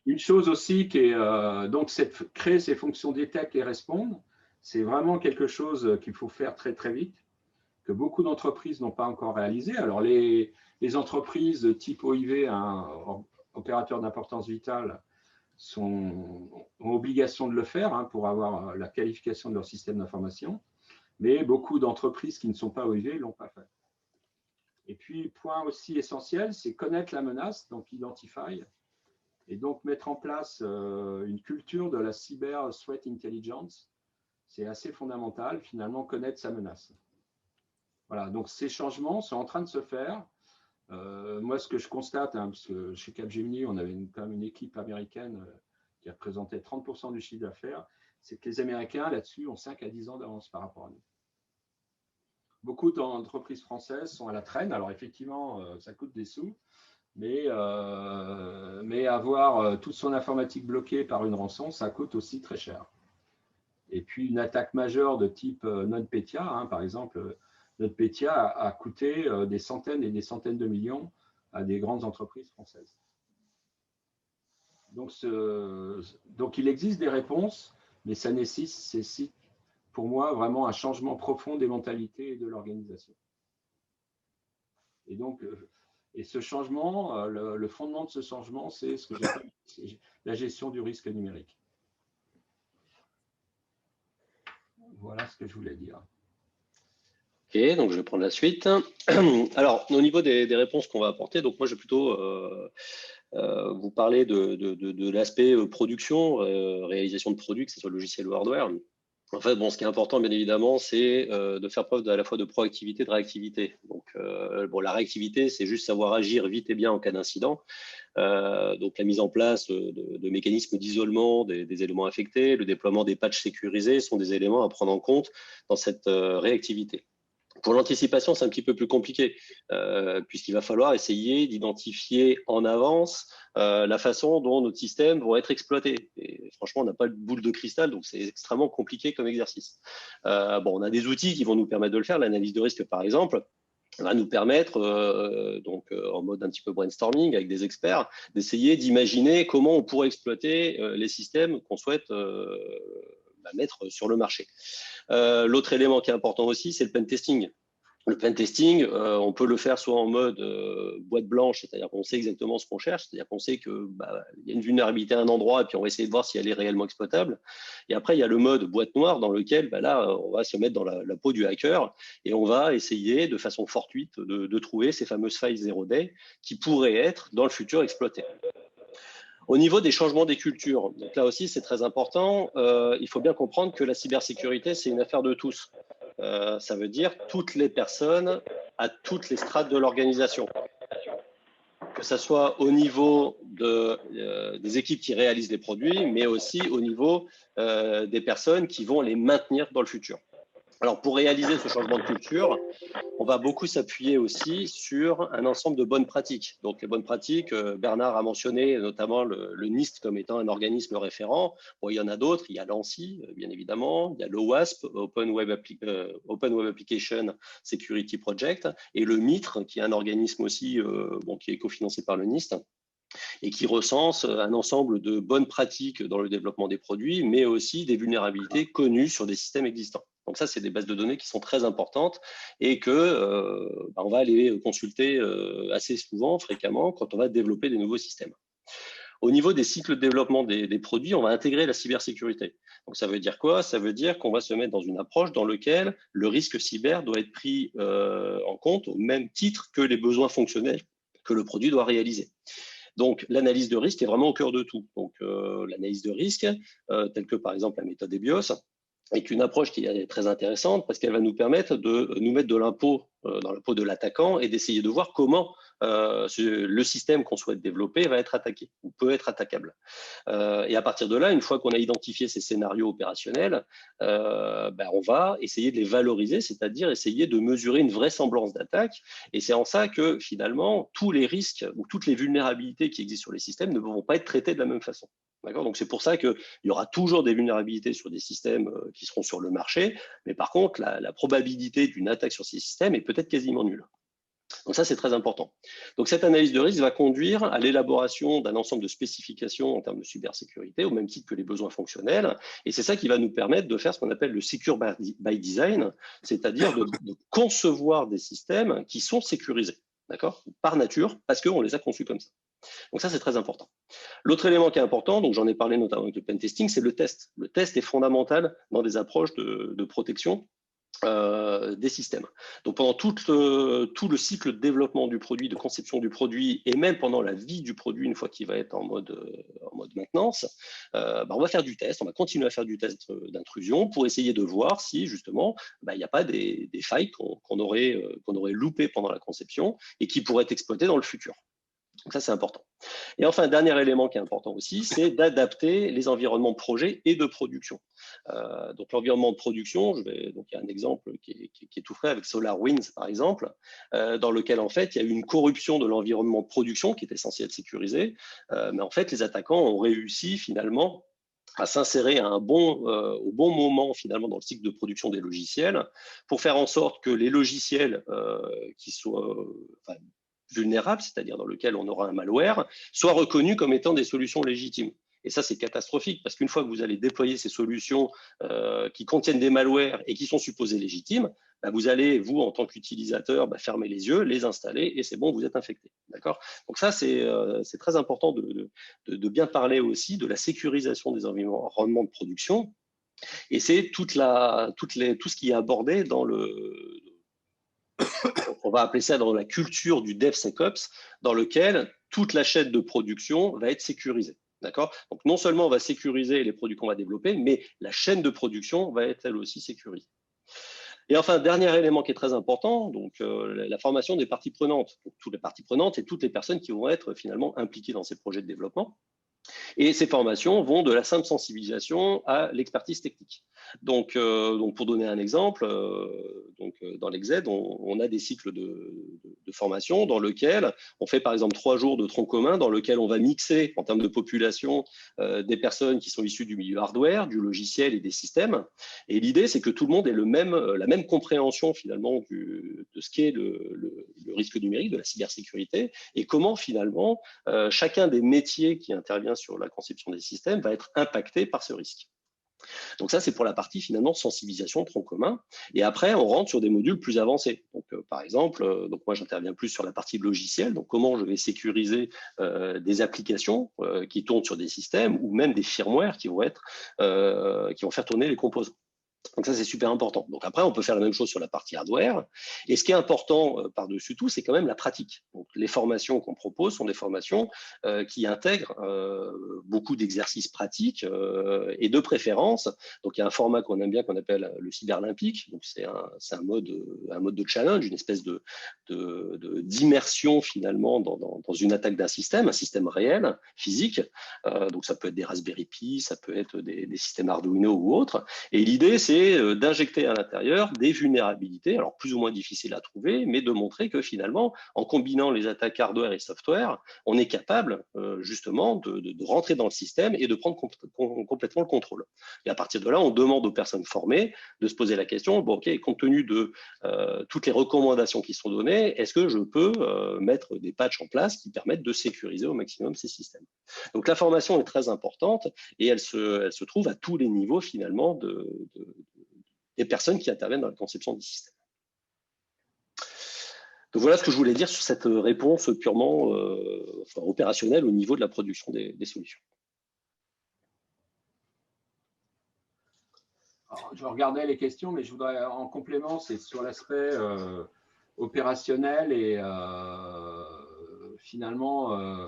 Une chose aussi qui est donc créer ces fonctions détect et respond, c'est vraiment quelque chose qu'il faut faire très très vite, que beaucoup d'entreprises n'ont pas encore réalisé. Alors les entreprises type OIV, opérateur d'importance vitale, ont obligation de le faire pour avoir la qualification de leur système d'information, mais beaucoup d'entreprises qui ne sont pas OIV ne l'ont pas fait. Et puis, point aussi essentiel, c'est connaître la menace, donc identify, et donc mettre en place une culture de la cyber threat intelligence. C'est assez fondamental, finalement, connaître sa menace. Voilà, donc ces changements sont en train de se faire. Moi, ce que je constate, parce que chez Capgemini, on avait quand même une équipe américaine qui représentait 30% du chiffre d'affaires, c'est que les Américains, là-dessus, ont 5 à 10 ans d'avance par rapport à nous. Beaucoup d'entreprises françaises sont à la traîne. Alors, effectivement, ça coûte des sous, mais avoir toute son informatique bloquée par une rançon, ça coûte aussi très cher. Et puis, une attaque majeure de type NotPetya, par exemple, NotPetya a coûté des centaines et des centaines de millions à des grandes entreprises françaises. Donc, il existe des réponses, mais ça nécessite pour moi vraiment un changement profond des mentalités et de l'organisation. Et donc, ce changement, le fondement de ce changement, c'est ce que j'appelle la gestion du risque numérique. Voilà ce que je voulais dire. Ok, donc je vais prendre la suite. Alors, au niveau des réponses qu'on va apporter, donc moi je vais plutôt vous parler de l'aspect production, réalisation de produits, que ce soit logiciel ou hardware. En fait, bon, ce qui est important, bien évidemment, c'est de faire preuve à la fois de proactivité et de réactivité. Donc, la réactivité, c'est juste savoir agir vite et bien en cas d'incident. Donc, la mise en place de mécanismes d'isolement des éléments infectés, le déploiement des patchs sécurisés sont des éléments à prendre en compte dans cette réactivité. Pour l'anticipation, c'est un petit peu plus compliqué, puisqu'il va falloir essayer d'identifier en avance la façon dont nos systèmes vont être exploités. Et franchement, on n'a pas de boule de cristal, donc c'est extrêmement compliqué comme exercice. On a des outils qui vont nous permettre de le faire. L'analyse de risque, par exemple, va nous permettre, en mode un petit peu brainstorming avec des experts, d'essayer d'imaginer comment on pourrait exploiter les systèmes qu'on souhaite mettre sur le marché. L'autre élément qui est important aussi, c'est le pen testing. Le pen testing, on peut le faire soit en mode boîte blanche, c'est-à-dire qu'on sait exactement ce qu'on cherche, c'est-à-dire qu'on sait que y a une vulnérabilité à un endroit et puis on va essayer de voir si elle est réellement exploitable. Et après, il y a le mode boîte noire dans lequel là, on va se mettre dans la peau du hacker et on va essayer de façon fortuite de trouver ces fameuses failles zero day qui pourraient être dans le futur exploitées. Au niveau des changements des cultures, donc là aussi c'est très important, il faut bien comprendre que la cybersécurité c'est une affaire de tous. Ça veut dire toutes les personnes à toutes les strates de l'organisation. Que ce soit au niveau des équipes qui réalisent les produits, mais aussi au niveau des personnes qui vont les maintenir dans le futur. Alors, pour réaliser ce changement de culture, on va beaucoup s'appuyer aussi sur un ensemble de bonnes pratiques. Donc, les bonnes pratiques, Bernard a mentionné notamment le NIST comme étant un organisme référent. Bon, il y en a d'autres, il y a l'ANSI, bien évidemment, il y a l'OWASP, Open Web Application Security Project, et le MITRE, qui est un organisme aussi qui est cofinancé par le NIST, et qui recense un ensemble de bonnes pratiques dans le développement des produits, mais aussi des vulnérabilités connues sur des systèmes existants. Donc ça, c'est des bases de données qui sont très importantes et que on va aller consulter assez souvent, fréquemment, quand on va développer des nouveaux systèmes. Au niveau des cycles de développement des produits, on va intégrer la cybersécurité. Donc ça veut dire quoi? Ça veut dire qu'on va se mettre dans une approche dans laquelle le risque cyber doit être pris en compte au même titre que les besoins fonctionnels que le produit doit réaliser. Donc, l'analyse de risque est vraiment au cœur de tout. Donc, l'analyse de risque, telle que par exemple la méthode EBIOS, est une approche qui est très intéressante parce qu'elle va nous permettre de nous mettre de l'impôt dans la peau de l'attaquant et d'essayer de voir comment le système qu'on souhaite développer va être attaqué ou peut être attaquable. Et à partir de là, une fois qu'on a identifié ces scénarios opérationnels, on va essayer de les valoriser, c'est-à-dire essayer de mesurer une vraisemblance d'attaque. Et c'est en ça que finalement, tous les risques ou toutes les vulnérabilités qui existent sur les systèmes ne vont pas être traités de la même façon. Donc, c'est pour ça qu'il y aura toujours des vulnérabilités sur des systèmes qui seront sur le marché, mais par contre, la probabilité d'une attaque sur ces systèmes est peut-être quasiment nulle. Donc ça, c'est très important. Donc cette analyse de risque va conduire à l'élaboration d'un ensemble de spécifications en termes de cybersécurité, au même titre que les besoins fonctionnels, et c'est ça qui va nous permettre de faire ce qu'on appelle le Secure by Design, c'est-à-dire de concevoir des systèmes qui sont sécurisés, d'accord, par nature, parce qu'on les a conçus comme ça. Donc ça, c'est très important. L'autre élément qui est important, donc j'en ai parlé notamment avec le pen testing, c'est le test. Le test est fondamental dans des approches de protection des systèmes. Donc pendant tout le cycle de développement du produit, de conception du produit, et même pendant la vie du produit, une fois qu'il va être en mode maintenance, on va faire du test, on va continuer à faire du test d'intrusion pour essayer de voir si justement il n'y a pas des failles qu'on aurait loupées pendant la conception et qui pourraient être exploitées dans le futur. Donc ça, c'est important. Et enfin, un dernier élément qui est important aussi, c'est d'adapter les environnements de projet et de production. Donc l'environnement de production, donc il y a un exemple qui est tout frais avec SolarWinds, par exemple, dans lequel en fait, il y a eu une corruption de l'environnement de production qui était censé être sécurisé, mais en fait, les attaquants ont réussi finalement à s'insérer au bon moment finalement dans le cycle de production des logiciels pour faire en sorte que les logiciels qui soient vulnérables, c'est-à-dire dans lequel on aura un malware, soient reconnus comme étant des solutions légitimes. Et ça, c'est catastrophique parce qu'une fois que vous allez déployer ces solutions qui contiennent des malwares et qui sont supposées légitimes, vous allez, vous, en tant qu'utilisateur, fermer les yeux, les installer et c'est bon, vous êtes infecté. D'accord ? Donc ça, c'est très important de bien parler aussi de la sécurisation des environnements de production. Et c'est tout ce qui est abordé dans on va appeler ça dans la culture du DevSecOps, dans lequel toute la chaîne de production va être sécurisée. D'accord ? Donc, non seulement on va sécuriser les produits qu'on va développer, mais la chaîne de production va être elle aussi sécurisée. Et enfin, dernier élément qui est très important, donc la formation des parties prenantes. Donc, toutes les parties prenantes et toutes les personnes qui vont être finalement impliquées dans ces projets de développement. Et ces formations vont de la simple sensibilisation à l'expertise technique. Donc pour donner un exemple, dans l'EXED, on a des cycles de formation dans lesquels on fait par exemple 3 jours de tronc commun dans lequel on va mixer en termes de population des personnes qui sont issues du milieu hardware, du logiciel et des systèmes. Et l'idée, c'est que tout le monde ait la même compréhension finalement de ce qu'est le risque numérique, de la cybersécurité, et comment finalement chacun des métiers qui intervient sur la conception des systèmes va être impacté par ce risque. Donc ça, c'est pour la partie finalement sensibilisation, tronc commun. Et après, on rentre sur des modules plus avancés. Donc, par exemple, donc moi, j'interviens plus sur la partie logicielle. Donc, comment je vais sécuriser des applications qui tournent sur des systèmes ou même des firmware qui vont faire tourner les composants. Donc ça, c'est super important. Donc après, on peut faire la même chose sur la partie hardware. Et ce qui est important par-dessus tout, c'est quand même la pratique. Donc les formations qu'on propose sont des formations qui intègrent beaucoup d'exercices pratiques et de préférence. Donc il y a un format qu'on aime bien qu'on appelle le cyberlympique. Donc c'est un mode de challenge, une espèce d'immersion finalement dans une attaque d'un système, un système réel, physique. Donc ça peut être des Raspberry Pi, ça peut être des systèmes Arduino ou autres. Et l'idée, c'est d'injecter à l'intérieur des vulnérabilités, alors plus ou moins difficiles à trouver, mais de montrer que finalement, en combinant les attaques hardware et software, on est capable justement de rentrer dans le système et de prendre complètement le contrôle. Et à partir de là, on demande aux personnes formées de se poser la question, bon, ok, compte tenu de toutes les recommandations qui sont données, est-ce que je peux mettre des patchs en place qui permettent de sécuriser au maximum ces systèmes? Donc la formation est très importante et elle se trouve à tous les niveaux finalement des personnes qui interviennent dans la conception du système. Donc voilà ce que je voulais dire sur cette réponse purement opérationnelle au niveau de la production des solutions. Alors, je regardais les questions, mais je voudrais en complément, c'est sur l'aspect opérationnel et finalement,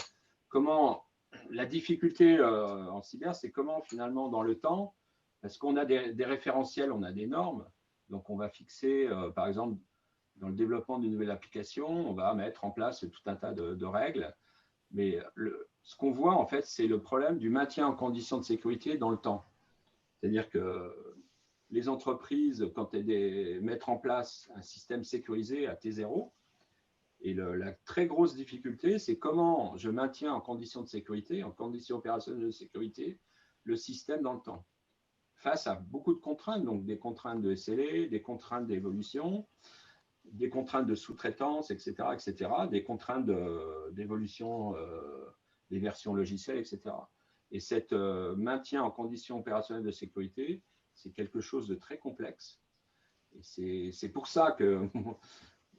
comment la difficulté en cyber, c'est comment finalement dans le temps, parce qu'on a des référentiels, on a des normes, donc on va fixer, par exemple, dans le développement d'une nouvelle application, on va mettre en place tout un tas de règles, mais ce qu'on voit en fait, c'est le problème du maintien en conditions de sécurité dans le temps. C'est-à-dire que les entreprises, quand elles mettent en place un système sécurisé à T0, et la très grosse difficulté, c'est comment je maintiens en conditions de sécurité, en conditions opérationnelles de sécurité, le système dans le temps. Face à beaucoup de contraintes, donc des contraintes de SLA, des contraintes d'évolution, des contraintes de sous-traitance, etc., des contraintes d'évolution des versions logicielles, etc. Et cette maintien en conditions opérationnelles de sécurité, c'est quelque chose de très complexe. Et c'est pour ça que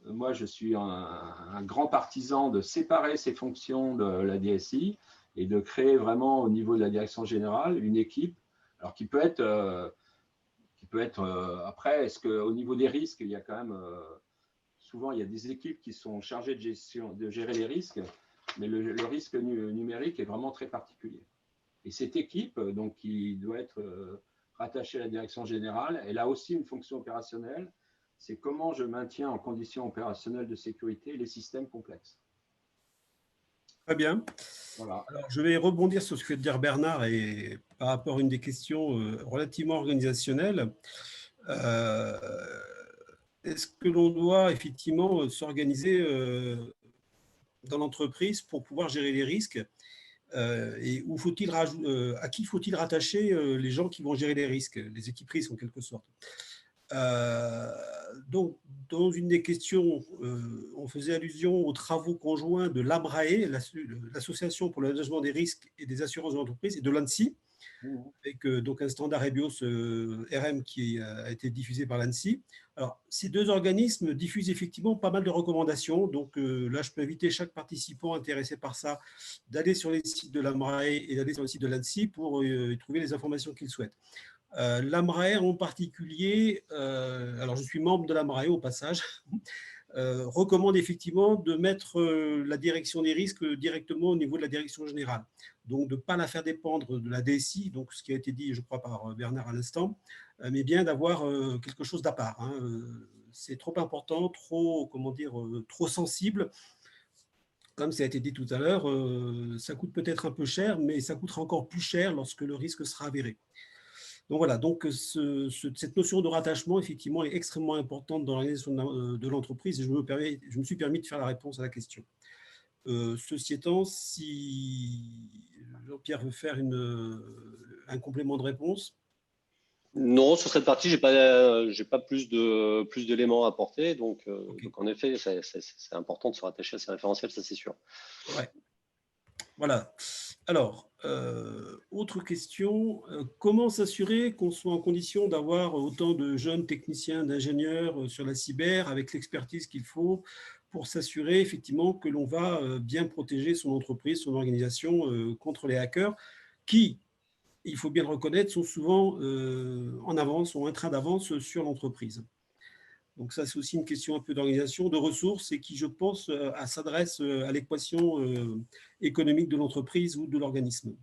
moi, je suis un grand partisan de séparer ces fonctions de la DSI et de créer vraiment au niveau de la direction générale une équipe, alors qui peut être après, est-ce qu'au niveau des risques, il y a quand même, souvent il y a des équipes qui sont chargées de gérer les risques, mais le risque numérique est vraiment très particulier. Et cette équipe, donc, qui doit être rattachée à la direction générale, elle a aussi une fonction opérationnelle, c'est comment je maintiens en conditions opérationnelles de sécurité les systèmes complexes. Très bien. Voilà. Alors, je vais rebondir sur ce que vient de dire Bernard et par rapport à une des questions relativement organisationnelles. Est-ce que l'on doit effectivement s'organiser dans l'entreprise pour pouvoir gérer les risques et à qui faut-il rattacher les gens qui vont gérer les risques, les équipes risques en quelque sorte? Donc, dans une des questions, on faisait allusion aux travaux conjoints de l'AMRAE, l'Association pour le management des risques et des assurances de l'entreprise, et de l'ANSSI, avec donc un standard EBIOS RM qui a été diffusé par l'ANSSI. Alors, ces deux organismes diffusent effectivement pas mal de recommandations. Donc là, je peux inviter chaque participant intéressé par ça d'aller sur les sites de l'AMRAE et d'aller sur le site de l'ANSSI pour y trouver les informations qu'ils souhaitent. L'AMRAE en particulier, alors je suis membre de l'AMRAE au passage, recommande effectivement de mettre la direction des risques directement au niveau de la direction générale. Donc de ne pas la faire dépendre de la DSI, donc ce qui a été dit, je crois, par Bernard à l'instant, mais bien d'avoir quelque chose d'à part. Hein. C'est trop important, trop, comment dire, trop sensible. Comme ça a été dit tout à l'heure, ça coûte peut-être un peu cher, mais ça coûtera encore plus cher lorsque le risque sera avéré. Donc voilà, donc cette notion de rattachement, effectivement, est extrêmement importante dans l'organisation de l'entreprise et je me suis permis de faire la réponse à la question. Ceci étant, si Jean-Pierre veut faire un complément de réponse. Non, sur cette partie, j'ai pas plus d'éléments à apporter. Donc, okay. Donc en effet, c'est important de se rattacher à ces référentiels, ça c'est sûr. Ouais. Voilà. Alors, autre question, comment s'assurer qu'on soit en condition d'avoir autant de jeunes techniciens, d'ingénieurs sur la cyber avec l'expertise qu'il faut pour s'assurer effectivement que l'on va bien protéger son entreprise, son organisation contre les hackers qui, il faut bien le reconnaître, sont souvent en avance, ont un train d'avance sur l'entreprise. Donc ça, c'est aussi une question un peu d'organisation, de ressources et qui, je pense, s'adresse à l'équation économique de l'entreprise ou de l'organisme.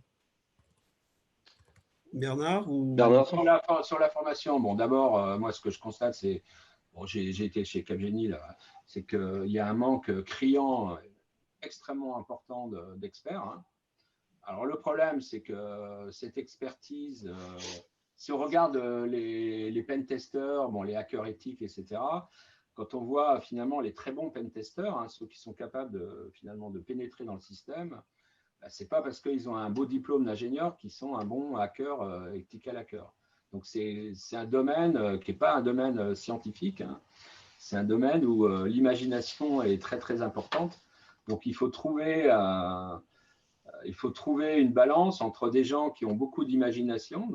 Bernard ou... Bernard? Sur la formation, bon, d'abord, moi, ce que je constate, c'est, bon, j'ai été chez Capgemini, là, c'est qu'il y a un manque criant extrêmement important d'experts. Hein. Alors, le problème, c'est que cette expertise, si on regarde les pentesters, bon, les hackers éthiques, etc., quand on voit finalement les très bons pentesters, hein, ceux qui sont capables finalement de pénétrer dans le système, bah, ce n'est pas parce qu'ils ont un beau diplôme d'ingénieur qu'ils sont un bon hacker, ethical hacker. Donc, c'est un domaine qui n'est pas un domaine scientifique, hein. C'est un domaine où l'imagination est très, très importante. Donc, il faut trouver une balance entre des gens qui ont beaucoup d'imagination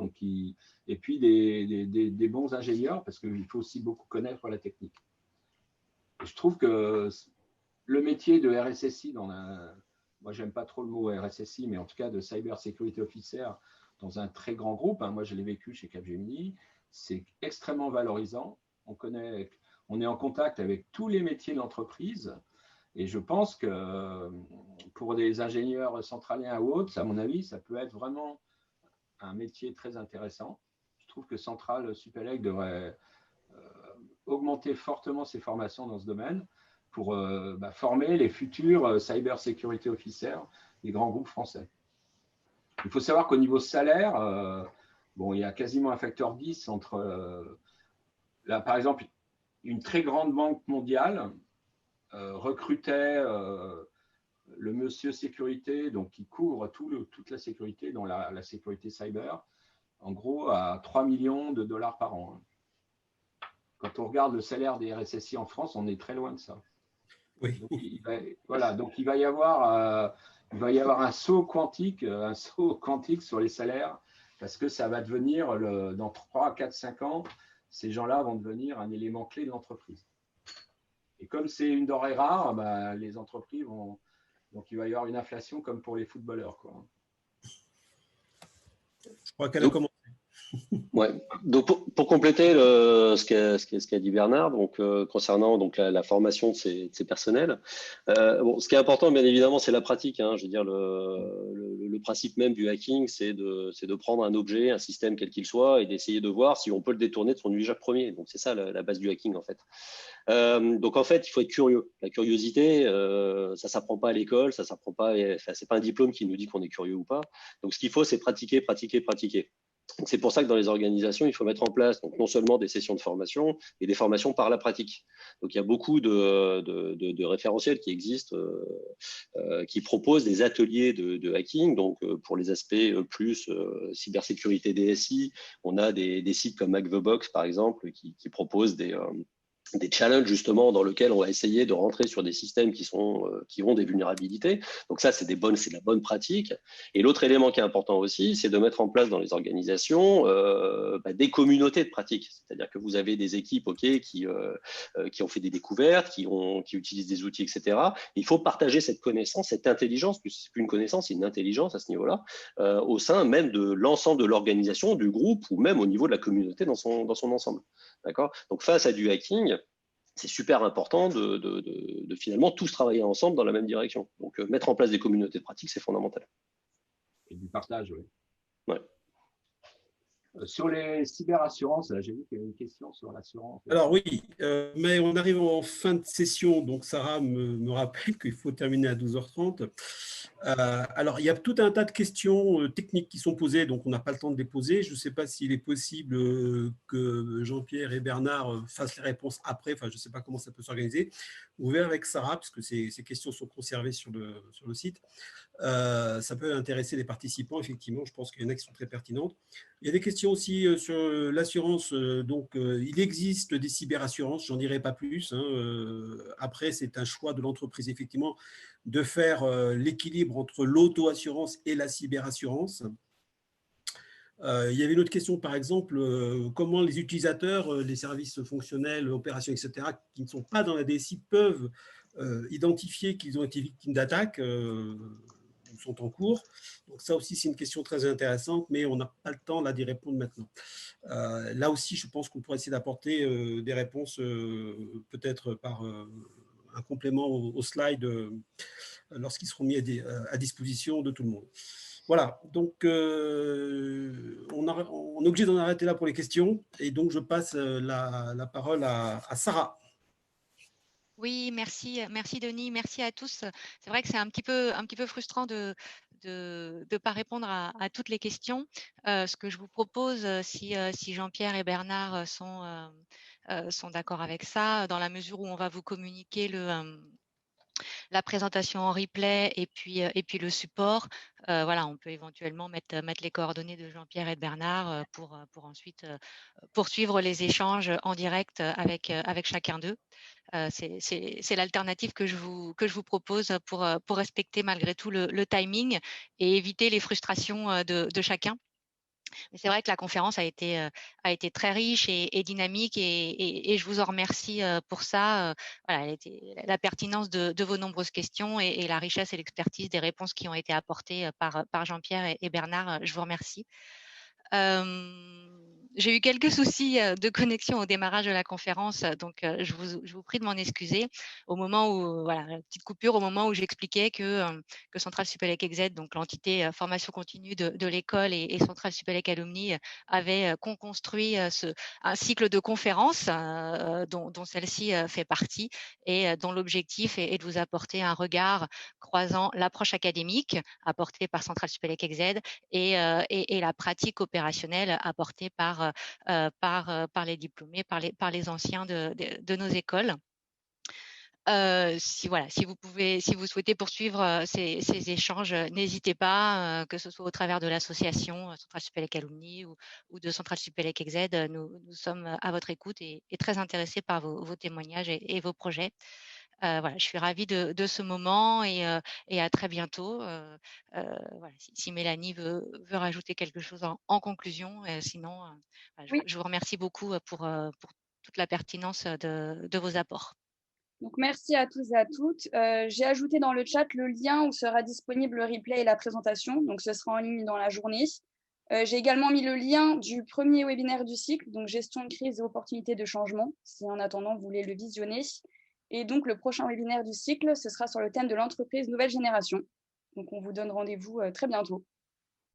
et puis des bons ingénieurs, parce qu'il faut aussi beaucoup connaître la technique. Et je trouve que le métier de RSSI, moi, j'aime pas trop le mot RSSI, mais en tout cas de Cyber Security Officer dans un très grand groupe, hein, moi je l'ai vécu chez Capgemini, c'est extrêmement valorisant. On est en contact avec tous les métiers de l'entreprise. Et je pense que pour des ingénieurs centraliens ou autres, à mon avis, ça peut être vraiment un métier très intéressant. Je trouve que Centrale Supélec devrait augmenter fortement ses formations dans ce domaine pour former les futurs Cyber Security Officers des grands groupes français. Il faut savoir qu'au niveau salaire, bon, il y a quasiment un facteur 10 entre, là, par exemple, une très grande banque mondiale recrutait le monsieur sécurité, donc qui couvre toute la sécurité, dont la sécurité cyber, en gros à 3 millions de dollars par an. Quand on regarde le salaire des RSSI en France, on est très loin de ça. Oui. Donc il va y avoir un saut quantique sur les salaires, parce que ça va devenir, dans 3, 4, 5 ans, ces gens-là vont devenir un élément clé de l'entreprise. Et comme c'est une denrée rare, bah, les entreprises vont… Donc, il va y avoir une inflation comme pour les footballeurs, quoi. Je crois qu'elle a commencé. Ouais. Donc pour compléter ce qu'a dit Bernard, donc concernant donc la formation de ces personnels, bon, ce qui est important bien évidemment c'est la pratique. Hein. Je veux dire le principe même du hacking, c'est de prendre un objet, un système quel qu'il soit, et d'essayer de voir si on peut le détourner de son usage premier. Donc c'est ça la base du hacking en fait. Donc en fait il faut être curieux. La curiosité, ça s'apprend pas à l'école, ça s'apprend pas. Enfin, c'est pas un diplôme qui nous dit qu'on est curieux ou pas. Donc ce qu'il faut c'est pratiquer, pratiquer, pratiquer. C'est pour ça que dans les organisations, il faut mettre en place donc non seulement des sessions de formation, et des formations par la pratique. Donc, il y a beaucoup de référentiels qui existent, qui proposent des ateliers de hacking. Donc, pour les aspects plus cybersécurité DSI, on a des sites comme HackTheBox, par exemple, qui proposent des challenges justement dans lesquels on va essayer de rentrer sur des systèmes qui ont des vulnérabilités. Donc ça, c'est de la bonne pratique. Et l'autre élément qui est important aussi, c'est de mettre en place dans les organisations des communautés de pratique. C'est-à-dire que vous avez des équipes qui ont fait des découvertes, qui utilisent des outils, etc. Et il faut partager cette connaissance, cette intelligence, puisque c'est plus une connaissance, c'est une intelligence à ce niveau-là, au sein même de l'ensemble de l'organisation, du groupe, ou même au niveau de la communauté dans son ensemble. D'accord ? Donc face à du hacking, c'est super important de finalement tous travailler ensemble dans la même direction. Donc mettre en place des communautés de pratique, c'est fondamental. Et du partage, oui. Ouais. Sur les cyberassurances, j'ai vu qu'il y avait une question sur l'assurance. Alors oui, mais on arrive en fin de session, donc Sarah me rappelle qu'il faut terminer à 12h30. Alors, il y a tout un tas de questions techniques qui sont posées, donc on n'a pas le temps de les poser. Je ne sais pas s'il est possible que Jean-Pierre et Bernard fassent les réponses après, enfin je ne sais pas comment ça peut s'organiser. Vous verrez avec Sarah, puisque ces questions sont conservées sur le site. Ça peut intéresser les participants, effectivement, je pense qu'il y en a qui sont très pertinentes. Il y a des questions aussi sur l'assurance. Donc, il existe des cyberassurances, j'en dirai pas plus. Après, c'est un choix de l'entreprise, effectivement, de faire l'équilibre entre l'auto-assurance et la cyberassurance. Il y avait une autre question, par exemple, comment les utilisateurs, les services fonctionnels, opérations, etc., qui ne sont pas dans la DSI, peuvent identifier qu'ils ont été victimes d'attaques sont en cours. Donc ça aussi, c'est une question très intéressante, mais on n'a pas le temps là d'y répondre maintenant. Là aussi, je pense qu'on pourrait essayer d'apporter des réponses peut-être par un complément au slide lorsqu'ils seront mis à disposition de tout le monde. Voilà, donc on est obligé d'en arrêter là pour les questions, et donc je passe la parole à Sarah. Oui, merci Denis, merci à tous. C'est vrai que c'est un petit peu frustrant de pas répondre à toutes les questions. Ce que je vous propose, si Jean-Pierre et Bernard sont d'accord avec ça, dans la mesure où on va vous communiquer la présentation en replay et puis le support, voilà, on peut éventuellement mettre les coordonnées de Jean-Pierre et de Bernard pour ensuite poursuivre les échanges en direct avec chacun d'eux. C'est l'alternative que je vous propose pour respecter malgré tout le timing et éviter les frustrations de chacun. Mais c'est vrai que la conférence a été très riche et dynamique et je vous en remercie pour ça. Voilà, la pertinence de vos nombreuses questions et la richesse et l'expertise des réponses qui ont été apportées par Jean-Pierre et Bernard. Je vous remercie. J'ai eu quelques soucis de connexion au démarrage de la conférence, donc je vous prie de m'en excuser. Au moment où, voilà, petite coupure au moment où j'expliquais que Centrale Supélec Exed, donc l'entité formation continue de l'école et Centrale Supélec Alumni avaient construit un cycle de conférences dont celle-ci fait partie et dont l'objectif est de vous apporter un regard croisant l'approche académique apportée par Centrale Supélec Exed et la pratique opérationnelle apportée par les diplômés, par les anciens de nos écoles. Si vous souhaitez poursuivre ces échanges, n'hésitez pas, que ce soit au travers de l'association Centrale Supélec Alumni ou de Centrale Supélec Exed. Nous sommes à votre écoute et très intéressés par vos témoignages et vos projets. Voilà, je suis ravie de ce moment et à très bientôt. Voilà, si Mélanie veut rajouter quelque chose en conclusion, sinon, Oui. je vous remercie beaucoup pour toute la pertinence de vos apports. Donc, merci à tous et à toutes. J'ai ajouté dans le chat le lien où sera disponible le replay et la présentation. Donc, ce sera en ligne dans la journée. J'ai également mis le lien du premier webinaire du cycle, donc gestion de crise et opportunités de changement, si en attendant vous voulez le visionner. Et donc, le prochain webinaire du cycle, ce sera sur le thème de l'entreprise nouvelle génération. Donc, on vous donne rendez-vous très bientôt.